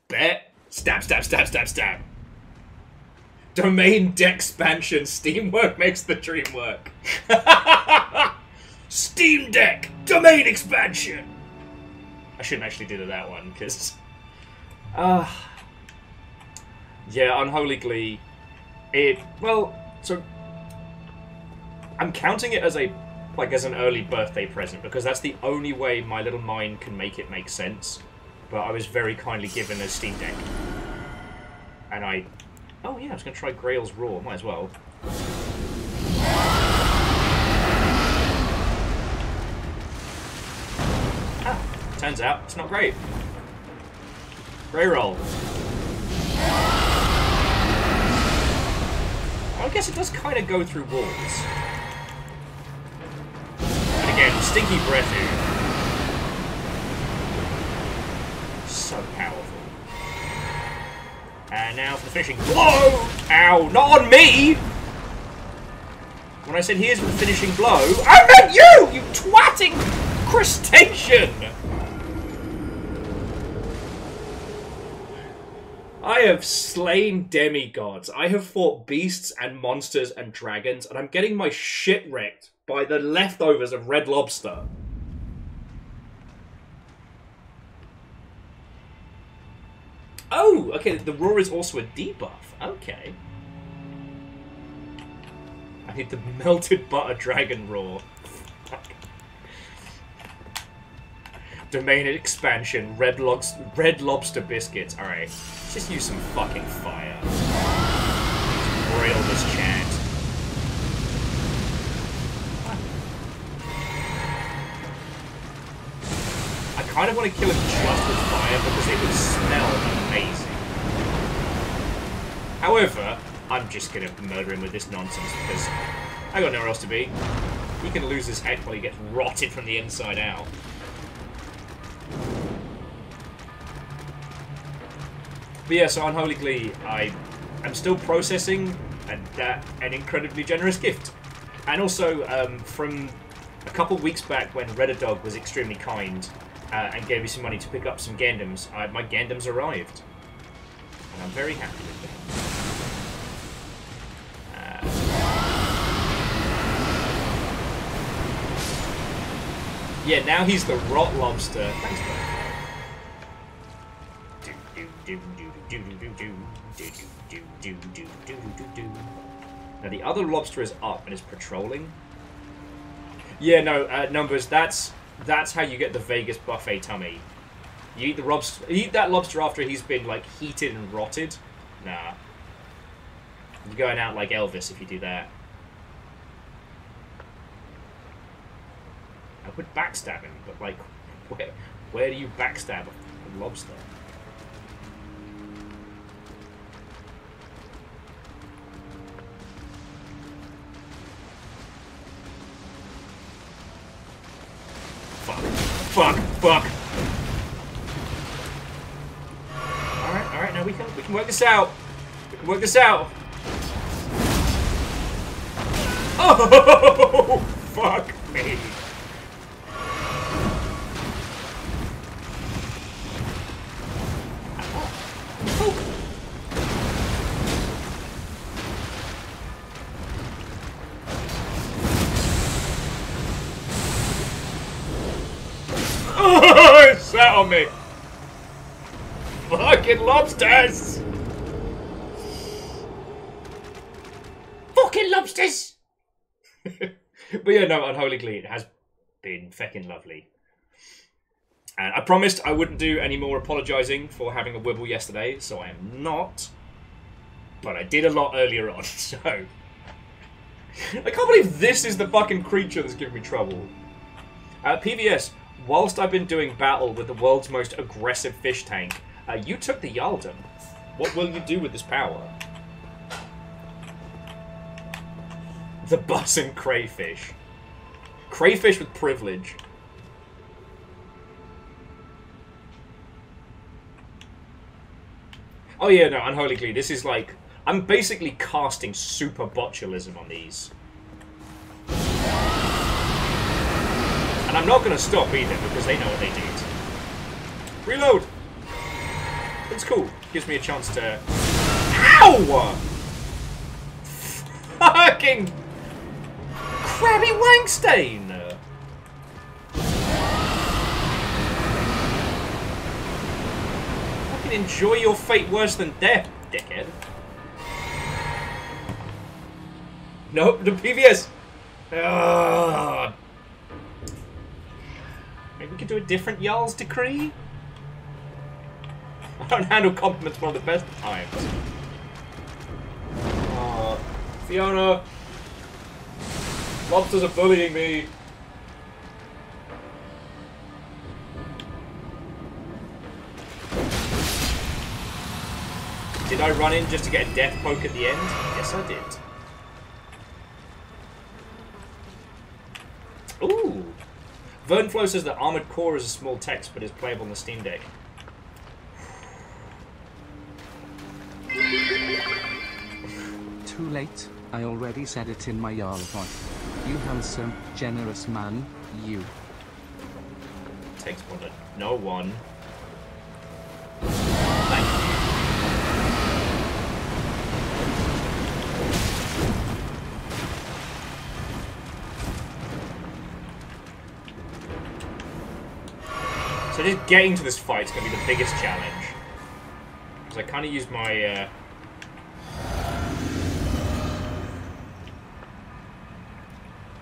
A: bet. Stab, stab, stab, stab, stab. Domain deck expansion. Steamwork makes the dream work. Steam Deck! Domain expansion! I shouldn't actually do that one, because... yeah, Unholy Glee. Well, so... I'm counting it as as an early birthday present, because that's the only way my little mind can make it make sense. But I was very kindly given a Steam Deck. And oh yeah, I was going to try Grail's Raw, might as well. Ah, turns out it's not great. Grey roll. I guess it does kind of go through walls. And again, Stinky Breathy. So powerful. And now for the finishing blow! Ow, not on me! When I said here's the finishing blow, I meant you! You twatting crustacean! I have slain demigods. I have fought beasts and monsters and dragons, and I'm getting my shit wrecked by the leftovers of Red Lobster. Oh, okay, the Raw is also a debuff. Okay. I need the Melted Butter Dragon Raw. Fuck. Domain expansion, Red Lobster Biscuits. Alright, let's just use some fucking fire. Broil this chat. I kind of want to kill him just with fire because it would smell amazing. However, I'm just going to murder him with this nonsense because I got nowhere else to be. He can lose his head while he gets rotted from the inside out. But yeah, so Unholy Glee, I'm still processing an incredibly generous gift. And also, from a couple weeks back when Redadog was extremely kind and gave me some money to pick up some Gandams, my Gandams arrived. And I'm very happy with them. Yeah, now he's the Rot Lobster. Thanks, bro. Now the other lobster is up and is patrolling. Yeah, no, Numbers, that's how you get the Vegas buffet tummy. You eat that lobster after he's been, like, heated and rotted. Nah. You're going out like Elvis if you do that. I would backstab him, but, like, where do you backstab a lobster? Fuck. Alright, now we can work this out. We can work this out. Oh, fuck me. Oh, it's sat on me. Fucking lobsters. Fucking lobsters. But yeah, no, Unholy Glee, it has been feckin' lovely. And I promised I wouldn't do any more apologising for having a wibble yesterday, so I am not. But I did a lot earlier on, so... I can't believe this is the fucking creature that's giving me trouble. PVS, whilst I've been doing battle with the world's most aggressive fish tank, you took the Yaldum. What will you do with this power? The buzzing crayfish. Crayfish with privilege. Oh yeah, no, Unholy Glee, this is like... I'm basically casting super botulism on these. And I'm not going to stop either, because they know what they did. Reload! It's cool. Gives me a chance to... Ow! Fucking... Crabby Wangstain! Fucking enjoy your fate worse than death, dickhead. Nope, the PVS! Ugh. Maybe we could do a different Jarl's Decree? I don't handle compliments one of the best times. Fiona! Lobsters are bullying me! Did I run in just to get a death poke at the end? Yes, I did. Ooh! Vernflow says that Armored Core is a small text, but is playable on the Steam Deck.
C: Too late, I already said it in my Jarl voice. You handsome, generous man, you.
A: Takes one to know one. So just getting to this fight is going to be the biggest challenge. Because I kind of used my...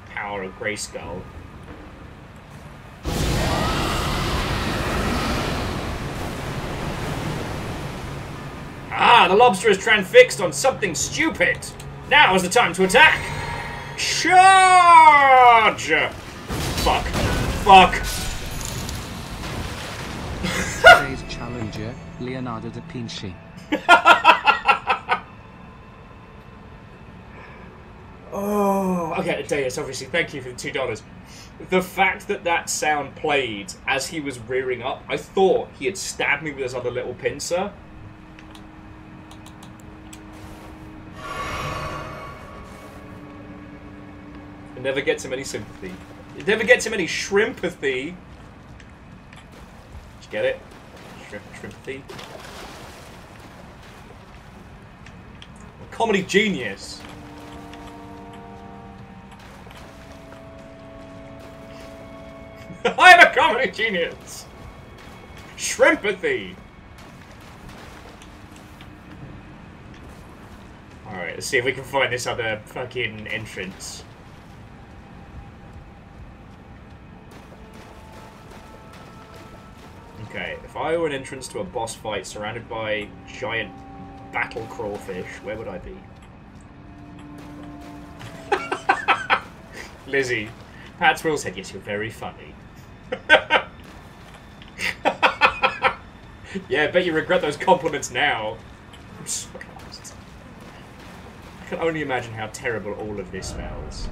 A: power of Greyskull. Ah, the lobster is transfixed on something stupid! Now is the time to attack! Charge! Fuck. Fuck.
C: Today's challenger, Leonardo da Vinci.
A: Oh, okay, Deus, obviously, thank you for the $2. The fact that that sound played as he was rearing up, I thought he had stabbed me with his other little pincer. It never gets him any sympathy. It never gets him any shrimpathy. Did you get it? Shrimpathy. Comedy genius. I'm a comedy genius! Shrimpathy! Alright, let's see if we can find this other fucking entrance. Okay, if I were an entrance to a boss fight surrounded by giant battle crawfish, where would I be? Lizzie. Pat Swill said, yes, you're very funny. Yeah, I bet you regret those compliments now. I'm so lost. I can only imagine how terrible all of this smells.